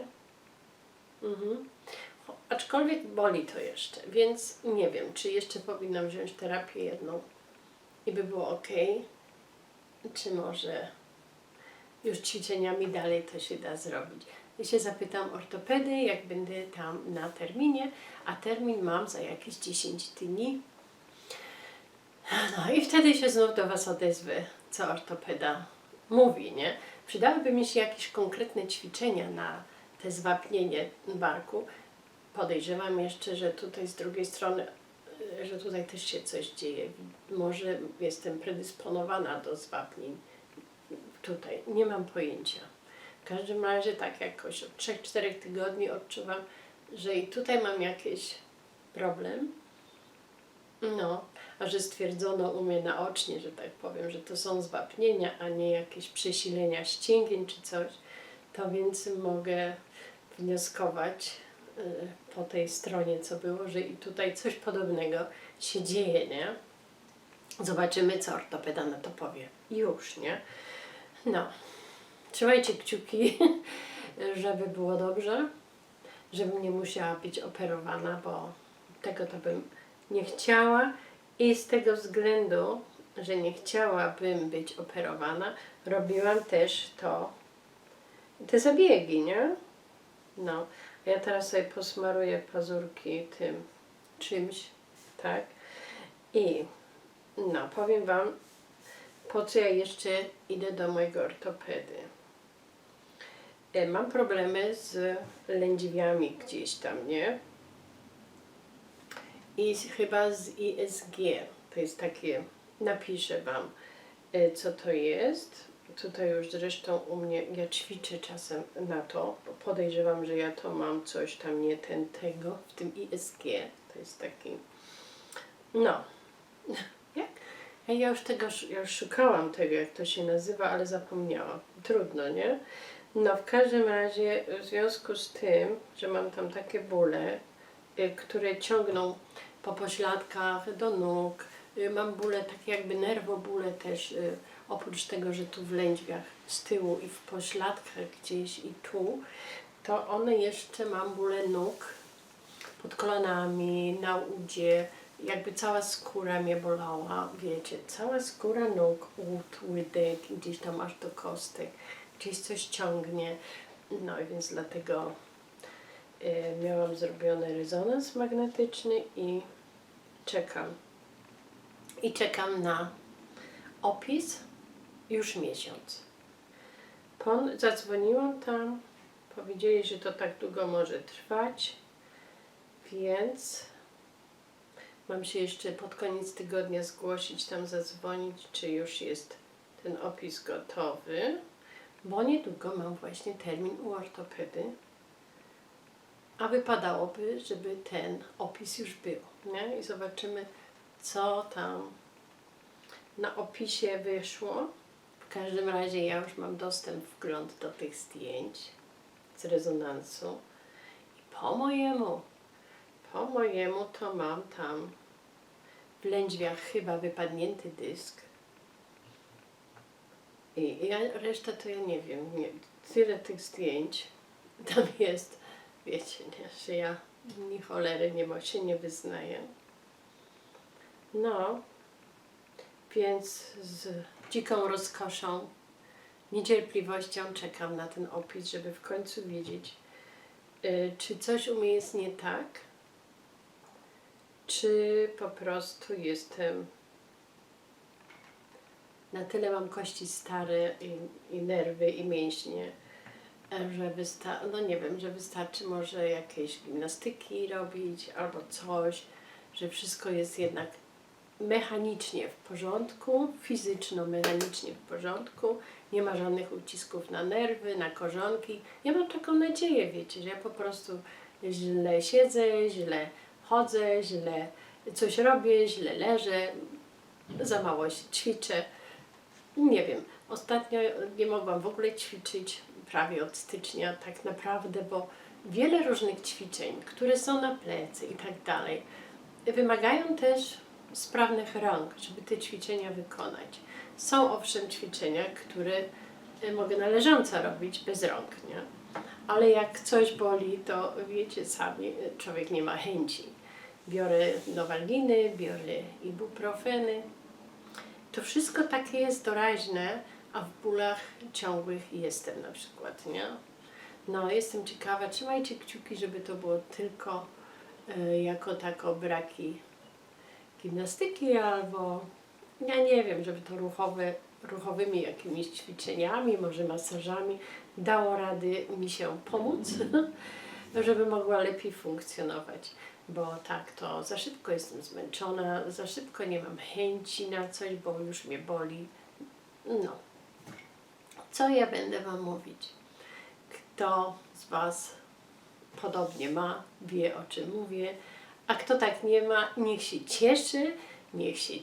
Aczkolwiek boli to jeszcze, więc nie wiem, czy jeszcze powinnam wziąć terapię jedną i by było ok, czy może już ćwiczeniami dalej to się da zrobić. Ja się zapytam ortopedy, jak będę tam na terminie, a termin mam za jakieś 10 dni. No i wtedy się znów do Was odezwę, co ortopeda mówi, nie? Przydałyby mi się jakieś konkretne ćwiczenia na te zwapnienie barku, podejrzewam jeszcze, że tutaj z drugiej strony, że tutaj też się coś dzieje. Może jestem predysponowana do zwapnień. Tutaj nie mam pojęcia. W każdym razie tak jakoś od 3-4 tygodni odczuwam, że i tutaj mam jakiś problem. No, a że stwierdzono u mnie naocznie, że tak powiem, że to są zwapnienia, a nie jakieś przesilenia ścięgien czy coś, to więc mogę wnioskować po tej stronie, co było, że i tutaj coś podobnego się dzieje, nie? Zobaczymy, co ortopeda na to powie. Już, nie? No, trzymajcie kciuki, żeby było dobrze, żebym nie musiała być operowana, bo tego to bym nie chciała i z tego względu, że nie chciałabym być operowana, robiłam też te zabiegi, nie? No, ja teraz sobie posmaruję pazurki tym czymś, tak? I no, powiem Wam, po co ja jeszcze idę do mojego ortopedy. Mam problemy z lędźwiami gdzieś tam, nie? I chyba z ISG. To jest takie, napiszę Wam, co to jest. Tutaj już zresztą u mnie, ja ćwiczę czasem na to, bo podejrzewam, że ja to mam coś tam nie tego, w tym ISG. To jest taki, no, jak? Ja już szukałam tego, jak to się nazywa, ale zapomniałam. Trudno, nie? No, w każdym razie, w związku z tym, że mam tam takie bóle, które ciągną po pośladkach do nóg, mam bóle, takie jakby nerwobóle też, oprócz tego, że tu w lędźwiach z tyłu i w pośladkach gdzieś i tu, to one jeszcze mam bóle nóg pod kolanami, na udzie, jakby cała skóra mnie bolała, wiecie, cała skóra nóg, łód, łydek, gdzieś tam aż do kostek, gdzieś coś ciągnie, no i więc dlatego miałam zrobiony rezonans magnetyczny i czekam. I czekam na opis już miesiąc. Zadzwoniłam tam, powiedzieli, że to tak długo może trwać, więc mam się jeszcze pod koniec tygodnia zgłosić, tam zadzwonić, czy już jest ten opis gotowy, bo niedługo mam właśnie termin u ortopedy, a wypadałoby, żeby ten opis już był, nie? I zobaczymy, co tam na opisie wyszło. W każdym razie ja już mam wgląd do tych zdjęć z rezonansu i po mojemu to mam tam w lędźwiach chyba wypadnięty dysk i reszta to ja nie wiem, tyle tych zdjęć tam jest, wiecie, nie, że ja ni cholery się nie wyznaję. No, więc z dziką rozkoszą, niecierpliwością czekam na ten opis, żeby w końcu wiedzieć, czy coś u mnie jest nie tak, czy po prostu jestem, na tyle mam kości stare i nerwy i mięśnie, że no nie wiem, że wystarczy może jakieś gimnastyki robić albo coś, że wszystko jest jednak mechanicznie w porządku, fizyczno-mechanicznie w porządku, nie ma żadnych ucisków na nerwy, na korzonki. Ja mam taką nadzieję, wiecie, że ja po prostu źle siedzę, źle chodzę, źle coś robię, źle leżę, za mało się ćwiczę. Nie wiem, ostatnio nie mogłam w ogóle ćwiczyć, prawie od stycznia tak naprawdę, bo wiele różnych ćwiczeń, które są na plecy i tak dalej, wymagają też sprawnych rąk, żeby te ćwiczenia wykonać. Są owszem ćwiczenia, które mogę na leżąco robić bez rąk, nie? Ale jak coś boli, to wiecie sami, człowiek nie ma chęci. Biorę Nowalginy, biorę ibuprofeny. To wszystko takie jest doraźne, a w bólach ciągłych jestem na przykład, nie? No, jestem ciekawa, trzymajcie kciuki, żeby to było tylko jako tako braki gimnastyki albo, ja nie wiem, żeby to ruchowymi jakimiś ćwiczeniami, może masażami dało rady mi się pomóc. żeby mogła lepiej funkcjonować. Bo tak to za szybko jestem zmęczona, za szybko nie mam chęci na coś, bo już mnie boli. No, co ja będę Wam mówić? Kto z Was podobnie ma, wie o czym mówię, a kto tak nie ma, niech się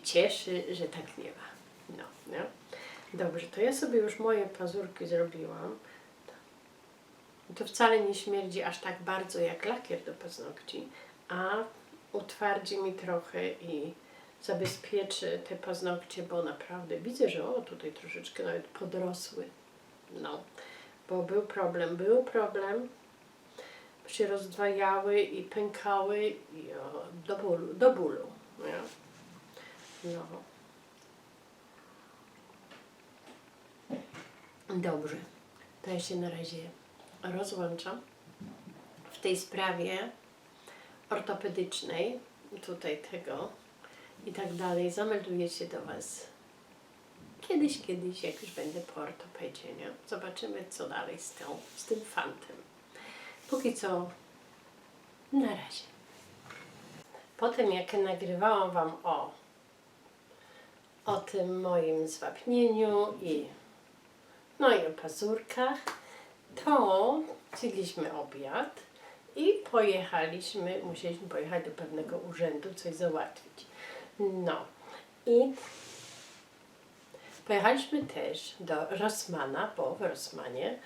cieszy, że tak nie ma. No, nie? Dobrze, to ja sobie już moje pazurki zrobiłam. To wcale nie śmierdzi aż tak bardzo jak lakier do paznokci, a utwardzi mi trochę i zabezpieczy te paznokcie, bo naprawdę widzę, że tutaj troszeczkę nawet podrosły. No, bo był problem, się rozdwajały i pękały i do bólu. Nie? No. Dobrze, to ja się na razie rozłączam w tej sprawie ortopedycznej, tutaj tego i tak dalej. Zamelduję się do Was kiedyś, jak już będę po ortopedzie, nie? Zobaczymy, co dalej z tym fantem. Póki co, na razie. Potem, jak nagrywałam Wam o tym moim zwapnieniu i o pazurkach, to zjedliśmy obiad i musieliśmy pojechać do pewnego urzędu, coś załatwić. No i pojechaliśmy też do Rossmana, bo w Rossmanie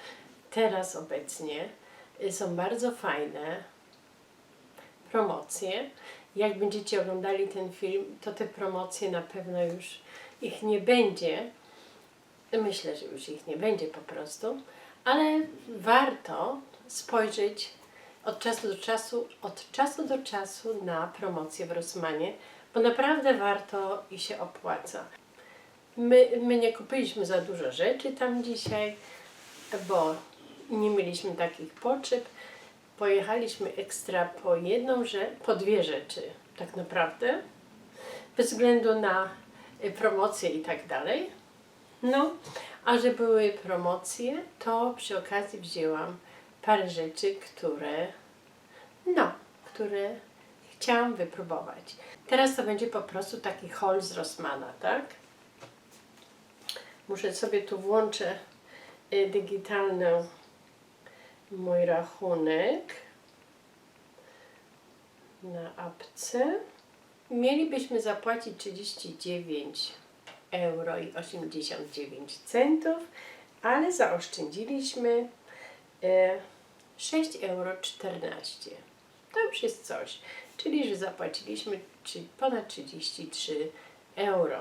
teraz obecnie są bardzo fajne promocje. Jak będziecie oglądali ten film, to te promocje na pewno już ich nie będzie. Myślę, że już ich nie będzie po prostu, ale warto spojrzeć od czasu do czasu na promocje w Rossmanie, bo naprawdę warto i się opłaca. My nie kupiliśmy za dużo rzeczy tam dzisiaj, bo nie mieliśmy takich potrzeb. Pojechaliśmy ekstra po dwie rzeczy tak naprawdę, bez względu na promocje i tak dalej. No, a że były promocje, to przy okazji wzięłam parę rzeczy, które chciałam wypróbować. Teraz to będzie po prostu taki haul z Rossmana, tak? Muszę sobie tu włączę digitalny mój rachunek na apce. Mielibyśmy zapłacić 39,89 €, ale zaoszczędziliśmy 6,14 €. To już jest coś, czyli że zapłaciliśmy ponad 33 €.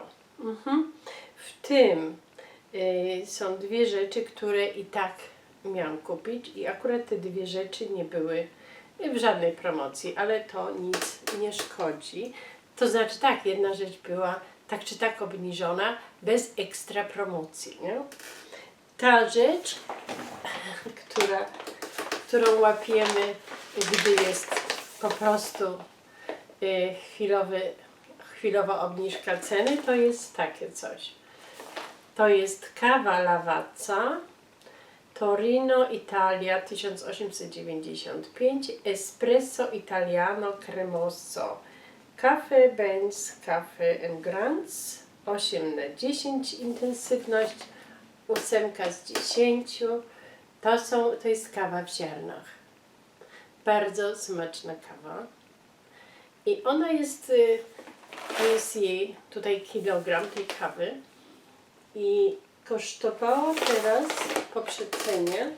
W tym są dwie rzeczy, które i tak miałam kupić i akurat te dwie rzeczy nie były w żadnej promocji, ale to nic nie szkodzi. To znaczy tak, jedna rzecz była tak czy tak obniżona, bez ekstra promocji, nie? Ta rzecz, którą łapiemy, gdy jest po prostu chwilowa obniżka ceny, to jest takie coś. To jest kawa Lavazza Torino Italia 1895 Espresso Italiano Cremoso Cafe Benz Cafe Grants 8/10 intensywność 8/10. To jest kawa w ziarnach. Bardzo smaczna kawa. I ona jest, to jest jej tutaj kilogram tej kawy i kosztowała teraz po przecenie,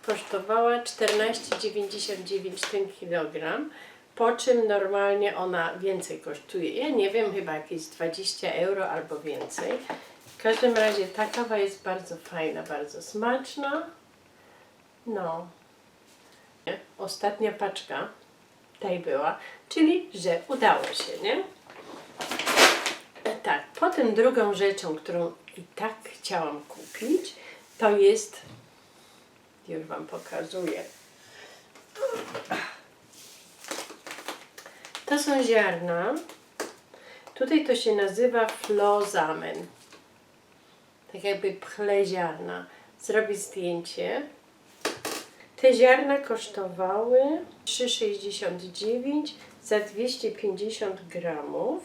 kosztowała 14,99 ten kilogram, po czym normalnie ona więcej kosztuje. Ja nie wiem, chyba jakieś 20 € albo więcej. W każdym razie ta kawa jest bardzo fajna, bardzo smaczna. No. Ostatnia paczka tej była, czyli że udało się, nie? Tak, potem drugą rzeczą, którą i tak chciałam kupić, to jest, już Wam pokazuję. To są ziarna. Tutaj to się nazywa Flosamen. Tak jakby pchle ziarna. Zrobię zdjęcie. Te ziarna kosztowały 3,69 za 250 gramów.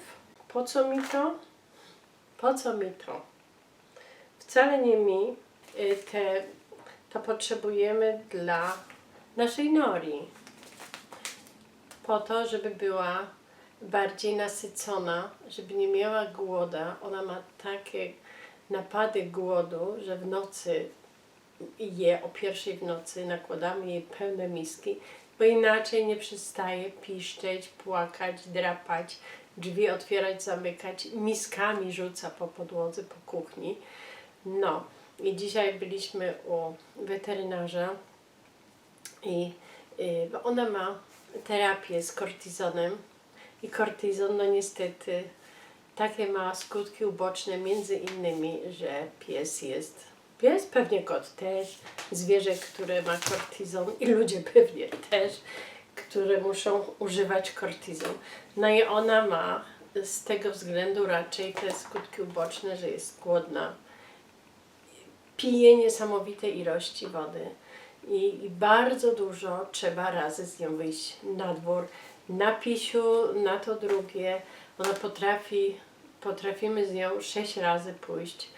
Po co mi to? Po co mi to? Wcale nie mi. To potrzebujemy dla naszej nori. Po to, żeby była bardziej nasycona, żeby nie miała głoda. Ona ma takie napady głodu, że w nocy je o 1:00 w nocy, nakładamy jej pełne miski, bo inaczej nie przestaje piszczeć, płakać, drapać, drzwi otwierać, zamykać, miskami rzuca po podłodze, po kuchni. No i dzisiaj byliśmy u weterynarza bo ona ma terapię z kortizonem i kortizon, no niestety, takie ma skutki uboczne, między innymi, że pies, pewnie kot też, zwierzę, które ma kortizon i ludzie pewnie też, które muszą używać kortizon. No i ona ma z tego względu raczej te skutki uboczne, że jest głodna, pije niesamowite ilości wody i bardzo dużo trzeba razy z nią wyjść na dwór, na pisiu, na to drugie. Ona potrafimy z nią 6 razy pójść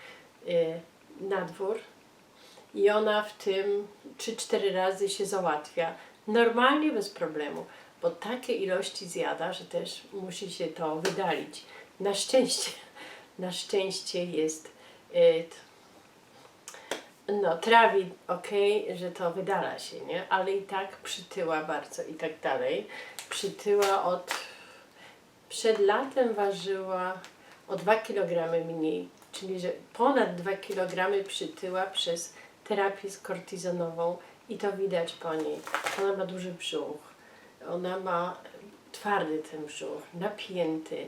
na dwór i ona w tym 3-4 razy się załatwia. Normalnie bez problemu, bo takie ilości zjada, że też musi się to wydalić. Na szczęście jest trawi że to wydala się, nie? Ale i tak przytyła bardzo i tak dalej. Przytyła przed latem ważyła o 2 kg mniej, czyli że ponad 2 kg przytyła przez terapię kortizonową i to widać po niej. Ona ma duży brzuch, ona ma twardy ten brzuch, napięty.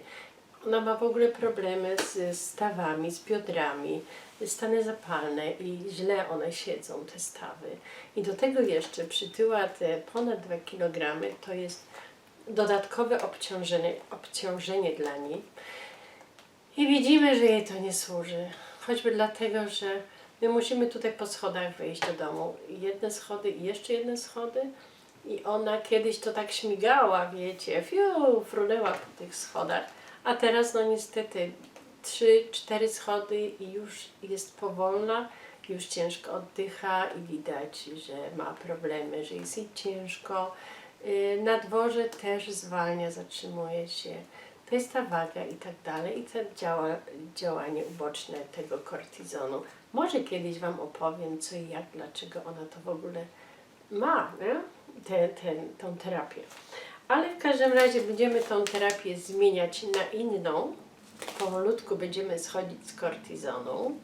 Ona ma w ogóle problemy z stawami, z biodrami, stany zapalne i źle one siedzą, te stawy. I do tego jeszcze przytyła te ponad 2 kg, to jest dodatkowe obciążenie dla niej. I widzimy, że jej to nie służy. Choćby dlatego, że my musimy tutaj po schodach wejść do domu. Jedne schody i jeszcze jedne schody. I ona kiedyś to tak śmigała, wiecie, frunęła po tych schodach. A teraz no niestety 3-4 schody i już jest powolna, już ciężko oddycha i widać, że ma problemy, że jest jej ciężko. Na dworze też zwalnia, zatrzymuje się. To jest ta waga i tak dalej i to działanie uboczne tego kortizonu. Może kiedyś Wam opowiem co i jak, dlaczego ona to w ogóle ma, nie? Tą terapię. Ale w każdym razie będziemy tą terapię zmieniać na inną. Powolutku będziemy schodzić z kortizonu.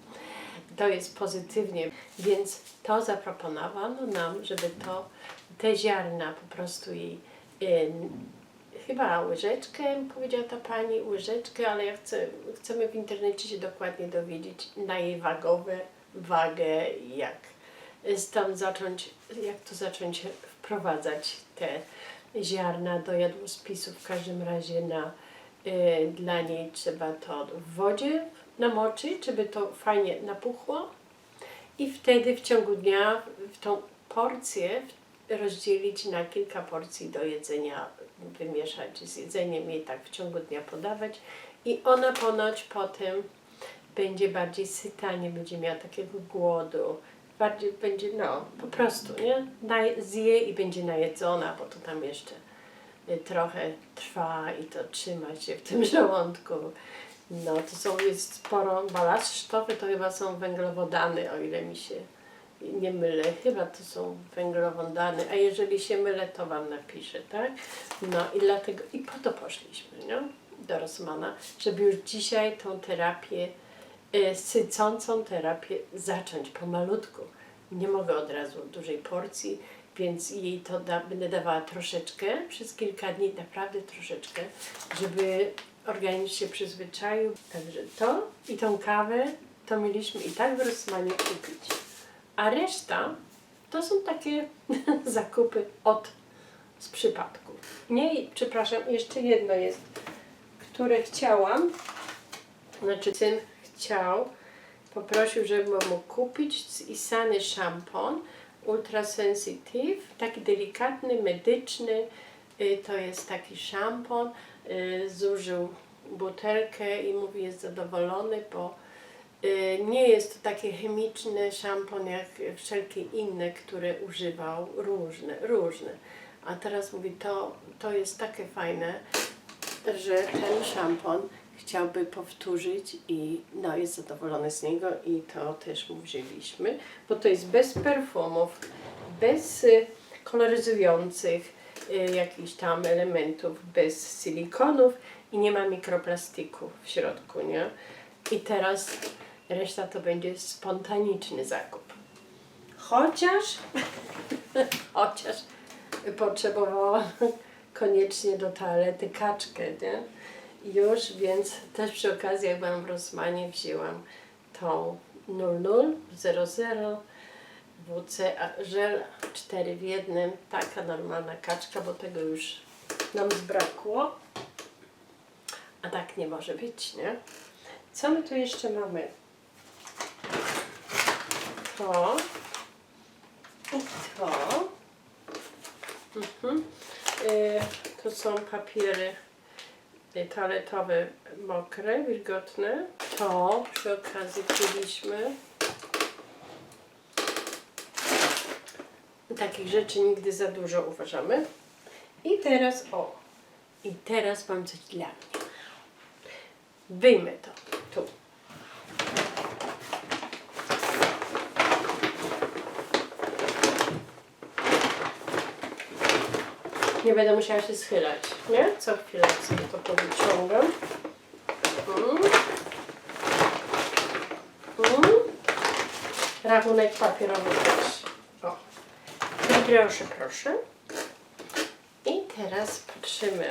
To jest pozytywnie, więc to zaproponowano nam, żeby te ziarna po prostu jej chyba łyżeczkę, powiedziała ta pani, łyżeczkę, ale chcemy w internecie się dokładnie dowiedzieć na jej wagę, jak to zacząć wprowadzać te ziarna do jadłospisu. W każdym razie dla niej trzeba to w wodzie namoczyć, żeby to fajnie napuchło i wtedy w ciągu dnia tą porcję rozdzielić na kilka porcji do jedzenia, wymieszać z jedzeniem i tak w ciągu dnia podawać i ona ponoć potem będzie bardziej syta, nie będzie miała takiego głodu, bardziej będzie, po prostu, nie? Zje i będzie najedzona, bo to tam jeszcze trochę trwa i to trzyma się w tym żołądku. Jest sporo balast sztowy, to chyba są węglowodany, o ile mi się nie mylę. Chyba to są węglowodany, a jeżeli się mylę, to Wam napiszę, tak? I dlatego, i po to poszliśmy, nie? Do Rossmana, żeby już dzisiaj tą terapię, sycącą terapię zacząć pomalutku. Nie mogę od razu dużej porcji, więc jej to będę dawała troszeczkę, przez kilka dni naprawdę troszeczkę, żeby organizm się przyzwyczaił. Także to i tą kawę to mieliśmy i tak w Rossmanie kupić. A reszta to są takie zakupy z przypadku. Nie, przepraszam, jeszcze jedno jest, które chciałam. Syn poprosił, żebym mu kupić z Isany szampon, Ultra Sensitive, taki delikatny, medyczny. To jest taki szampon. Zużył butelkę i mówi, jest zadowolony, bo nie jest to takie chemiczny szampon jak wszelkie inne, które używał, różne. A teraz mówi, to jest takie fajne, że ten szampon chciałby powtórzyć i no, jest zadowolony z niego i to też mu wzięliśmy, bo to jest bez perfumów, bez koloryzujących jakichś tam elementów, bez silikonów i nie ma mikroplastiku w środku, nie? I teraz reszta to będzie spontaniczny zakup. Chociaż potrzebowałam koniecznie do toalety kaczkę, nie? Już, więc też przy okazji, jak byłam w Rossmanie, wzięłam tą 00 WC żel 4 w 1, taka normalna kaczka, bo tego już nam zbrakło. A tak nie może być, nie? Co my tu jeszcze mamy? To i to. To są papiery toaletowe mokre, wilgotne. To przy okazji wzięliśmy. Takich rzeczy nigdy za dużo uważamy. I teraz mam coś dla mnie. Wyjmę to tu. Nie będę musiała się schylać, nie? Co chwilę sobie to powyciągam. Rachunek papierowy też. O. I proszę. I teraz patrzymy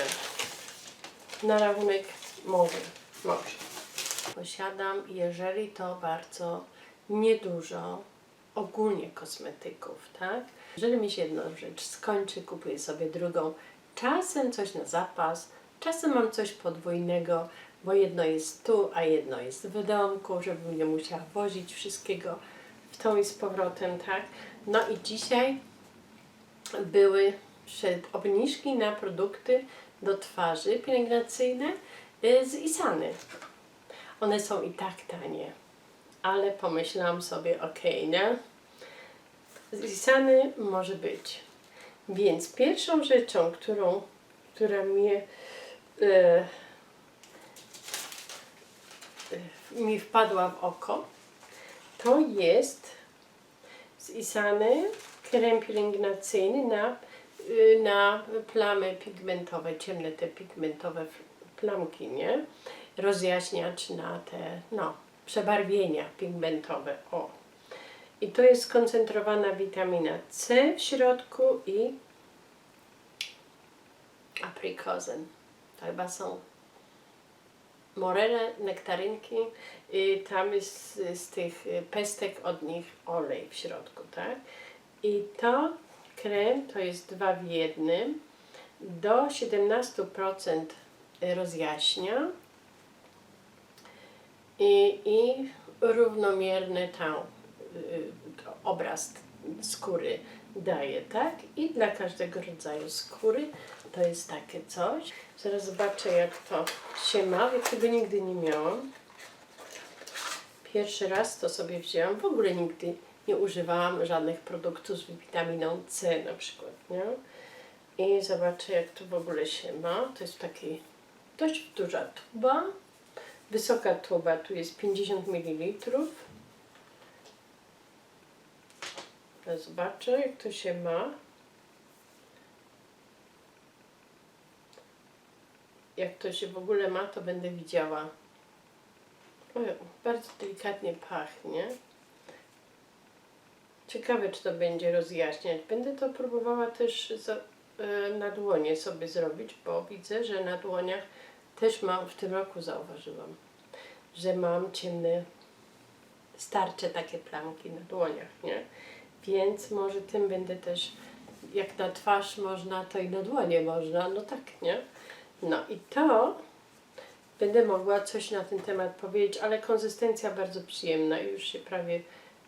na rachunek może. Posiadam, jeżeli to bardzo niedużo, ogólnie kosmetyków, tak? Jeżeli mi się jedną rzecz skończy, kupuję sobie drugą. Czasem coś na zapas, czasem mam coś podwójnego, bo jedno jest tu, a jedno jest w domku, żebym nie musiała wozić wszystkiego w tą i z powrotem, tak? No i dzisiaj były obniżki na produkty do twarzy pielęgnacyjne z Isany. One są i tak tanie, ale pomyślałam sobie, okej, nie? Z Isany może być. Więc pierwszą rzeczą, która mi wpadła w oko, to jest z Isany krem pielęgnacyjny na plamy pigmentowe, ciemne te pigmentowe plamki, nie? Rozjaśniacz na te, przebarwienia pigmentowe, o. I to jest skoncentrowana witamina C w środku i aprikozen. To chyba są morele, nektarynki. I tam jest z tych pestek od nich olej w środku, tak? I to krem to jest 2 w 1. Do 17% rozjaśnia i równomierny obraz skóry daje, tak? I dla każdego rodzaju skóry to jest takie coś. Zaraz zobaczę, jak to się ma. Ja tego nigdy nie miałam. Pierwszy raz to sobie wzięłam. W ogóle nigdy nie używałam żadnych produktów z witaminą C na przykład, nie? I zobaczę, jak to w ogóle się ma. To jest taki dość duża tuba. Wysoka tuba, tu jest 50 ml. Zobaczę, jak to się ma. Jak to się w ogóle ma, to będę widziała. O, bardzo delikatnie pachnie. Ciekawe, czy to będzie rozjaśniać. Będę to próbowała też na dłonie sobie zrobić, bo widzę, że na dłoniach też mam, w tym roku zauważyłam, że mam ciemne, starcze takie plamki na dłoniach, nie? Więc może tym będę też, jak na twarz można, to i na dłonie można, no tak, nie? No i to będę mogła coś na ten temat powiedzieć, ale konsystencja bardzo przyjemna, już się prawie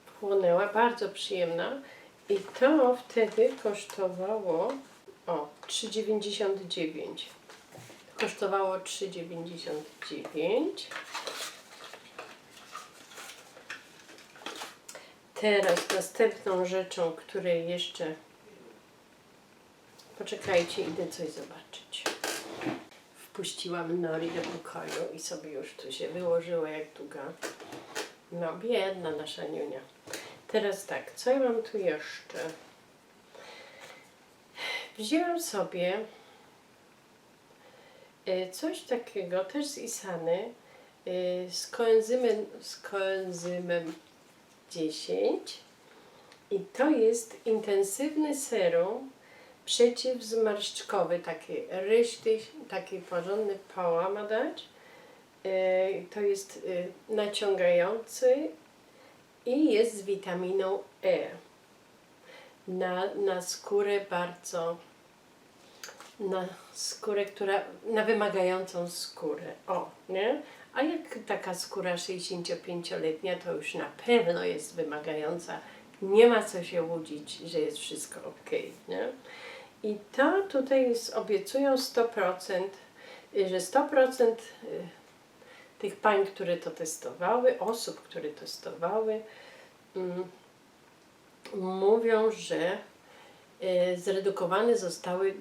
wchłonęła, bardzo przyjemna I to wtedy kosztowało 3,99. Kosztowało 3,99. Teraz następną rzeczą, której jeszcze... Poczekajcie, idę coś zobaczyć. Wpuściłam Nori do pokoju i sobie już tu się wyłożyła jak długa. No, biedna nasza niunia. Teraz tak, co ja mam tu jeszcze? Wzięłam sobie coś takiego, też z Isany, z koenzymem 10 i to jest intensywny serum przeciwzmarszczkowy, taki reszty, taki porządny pała ma dać. To jest naciągający i jest z witaminą E. Na skórę bardzo, na skórę, na wymagającą skórę. Nie? A jak taka skóra 65-letnia, to już na pewno jest wymagająca. Nie ma co się łudzić, że jest wszystko ok, nie? I to tutaj obiecują 100%, że 100% tych pań, które to testowały, osób, które testowały, mówią, że zredukowane zostały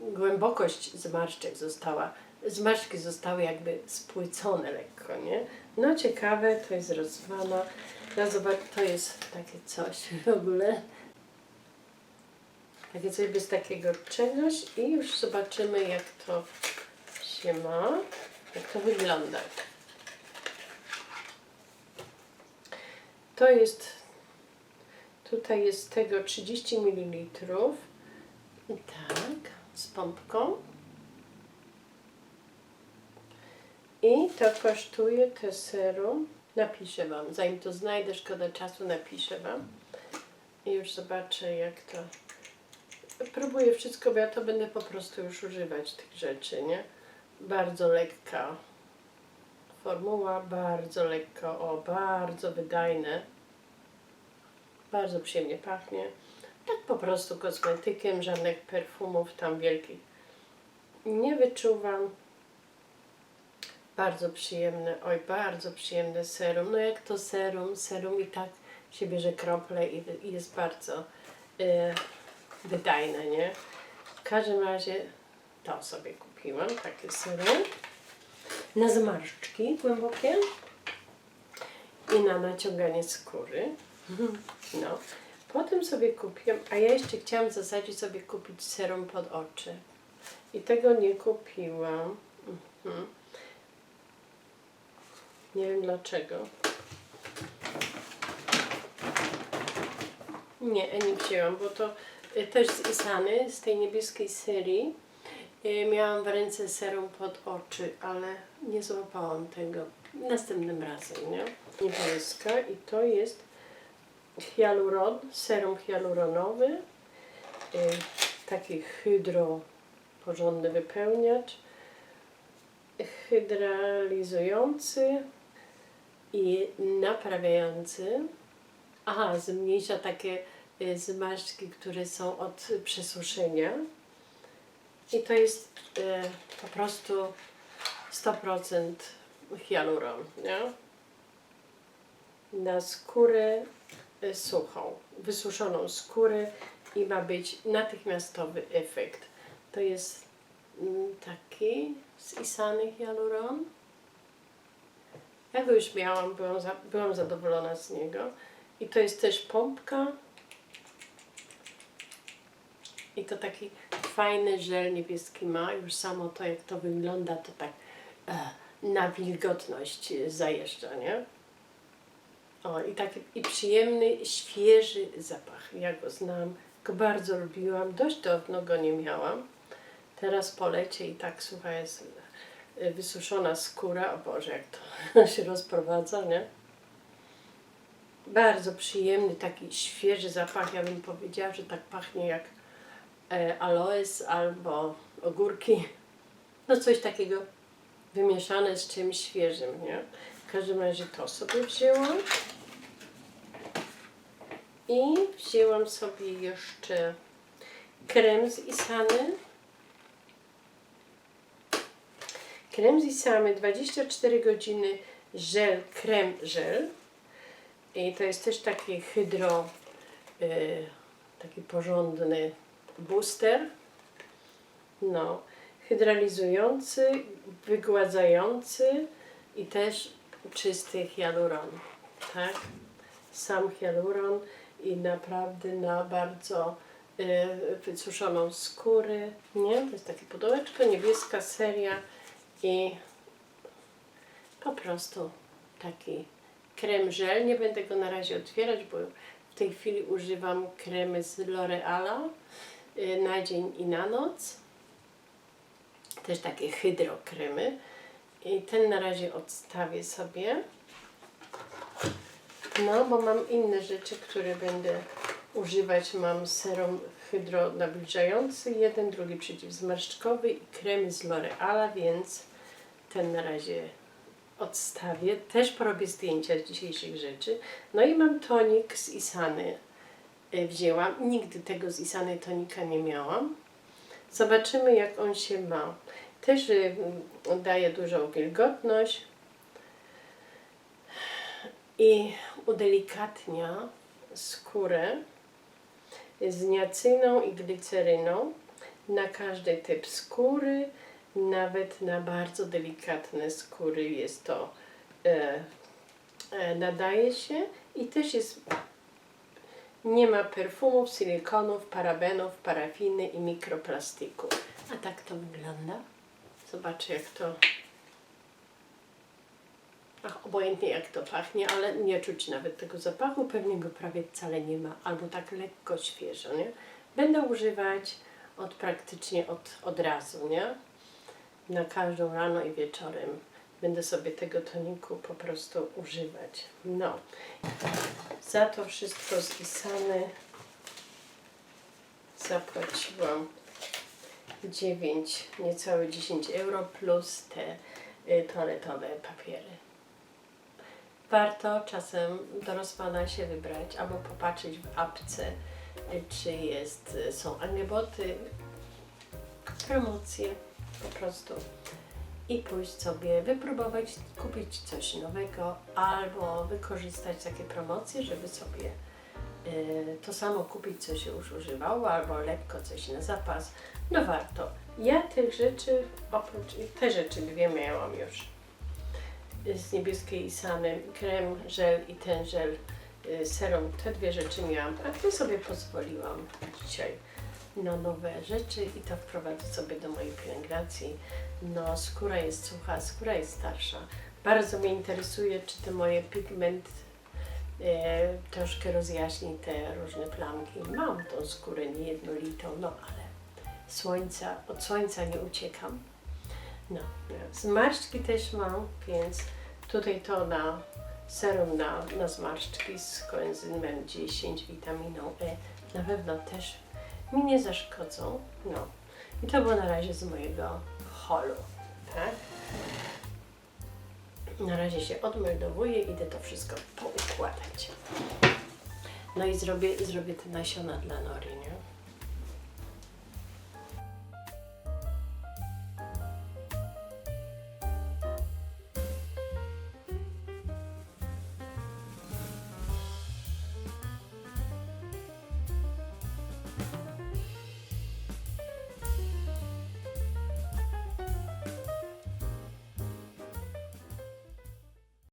głębokość zmarszczki zostały jakby spłycone lekko, nie? No ciekawe, to jest rozwana. Ja zobacz, to jest takie coś w ogóle. Takie coś bez takiego czegoś i już zobaczymy, jak to się ma, jak to wygląda. To jest, tutaj jest tego 30 ml. Tak, z pompką. I to kosztuje te serum. Napiszę Wam, zanim to znajdę, szkoda czasu, napiszę Wam. I już zobaczę, jak to... Próbuję wszystko, bo ja to będę po prostu już używać tych rzeczy, nie? Bardzo lekka formuła, bardzo lekko, bardzo wydajne. Bardzo przyjemnie pachnie. Tak po prostu kosmetykiem, żadnych perfumów tam wielkich nie wyczuwam. Bardzo przyjemne, bardzo przyjemne serum. No jak to serum i tak się bierze krople i jest bardzo wydajne, nie? W każdym razie to sobie kupiłam, takie serum. Na zmarszczki głębokie i na naciąganie skóry. No. Potem sobie kupiłam, a ja jeszcze chciałam w zasadzie sobie kupić serum pod oczy. I tego nie kupiłam. Nie wiem dlaczego. Nie wzięłam, bo to też z Isany, z tej niebieskiej serii. Miałam w ręce serum pod oczy, ale nie złapałam tego następnym razem, nie? Niebieska i to jest hialuron, serum hialuronowy, taki porządny wypełniacz, hydralizujący i naprawiający. Aha, zmniejsza takie zmarszczki, które są od przesuszenia. I to jest po prostu 100% hialuron, nie? Na skórę suchą, wysuszoną skórę i ma być natychmiastowy efekt. To jest taki z Isany hialuron. Ja go już miałam, byłam zadowolona z niego. I to jest też pompka. I to taki fajny żel niebieski ma. Już samo to, jak to wygląda, to tak na wilgotność zajeżdża, nie? I taki przyjemny, świeży zapach. Ja go znam, go bardzo lubiłam. Dość dawno go nie miałam. Teraz po lecie i tak, słuchaj, jest wysuszona skóra. O Boże, jak to się rozprowadza, nie? Bardzo przyjemny, taki świeży zapach. Ja bym powiedziała, że tak pachnie jak aloes albo ogórki. No coś takiego wymieszane z czymś świeżym, nie? W każdym razie to sobie wzięłam. I wzięłam sobie jeszcze krem z Isany. Krem z Isany 24 godziny żel, krem żel. I to jest też taki hydro, taki porządny booster. No, hydralizujący, wygładzający i też czysty hialuron, tak? Sam hialuron i naprawdę na bardzo wysuszoną skórę, nie? To jest takie pudełeczko, niebieska seria i po prostu taki krem żel. Nie będę go na razie otwierać, bo w tej chwili używam kremy z L'Oreala na dzień i na noc. Też takie hydrokremy. I ten na razie odstawię sobie. No, bo mam inne rzeczy, które będę używać. Mam serum hydro nawilżający, jeden, drugi przeciwzmarszczkowy i kremy z L'Oreala, więc ten na razie odstawię. Też porobię zdjęcia z dzisiejszych rzeczy. No i mam tonik z Isany. Wzięłam. Nigdy tego z Isany tonika nie miałam. Zobaczymy, jak on się ma. Też daje dużą wilgotność i udelikatnia skórę z niacyną i gliceryną na każdy typ skóry, nawet na bardzo delikatne skóry jest to, nadaje się i też jest, nie ma perfumów, silikonów, parabenów, parafiny i mikroplastiku. A tak to wygląda. Zobaczę, jak to, obojętnie jak to pachnie, ale nie czuć nawet tego zapachu, pewnie go prawie wcale nie ma, albo tak lekko świeżo, nie? Będę używać praktycznie od razu, nie? Na każdą rano i wieczorem będę sobie tego toniku po prostu używać. No, za to wszystko z Isany zapłaciłam 9, niecałe 10 euro plus te toaletowe papiery. Warto czasem do Rossmana się wybrać albo popatrzeć w apce, czy są angeboty, promocje po prostu i pójść sobie wypróbować, kupić coś nowego albo wykorzystać takie promocje, żeby sobie to samo kupić, co się już używało, albo lekko coś na zapas. No warto. Ja tych rzeczy, oprócz te rzeczy dwie miałam już z niebieskiej Isany, krem, żel i ten żel, serum, te dwie rzeczy miałam, a te sobie pozwoliłam dzisiaj na nowe rzeczy i to wprowadzę sobie do mojej pielęgnacji. No, skóra jest sucha, skóra jest starsza. Bardzo mnie interesuje, czy te moje pigment troszkę rozjaśni te różne plamki. Mam tą skórę niejednolitą, no ale od słońca nie uciekam. No, zmarszczki też mam, więc tutaj to na serum na zmarszczki z koenzymem 10, witaminą E na pewno też mi nie zaszkodzą. No i to było na razie z mojego haulu, tak? Na razie się odmeldowuję, idę to wszystko poukładać. No i zrobię te nasiona dla Nori, nie?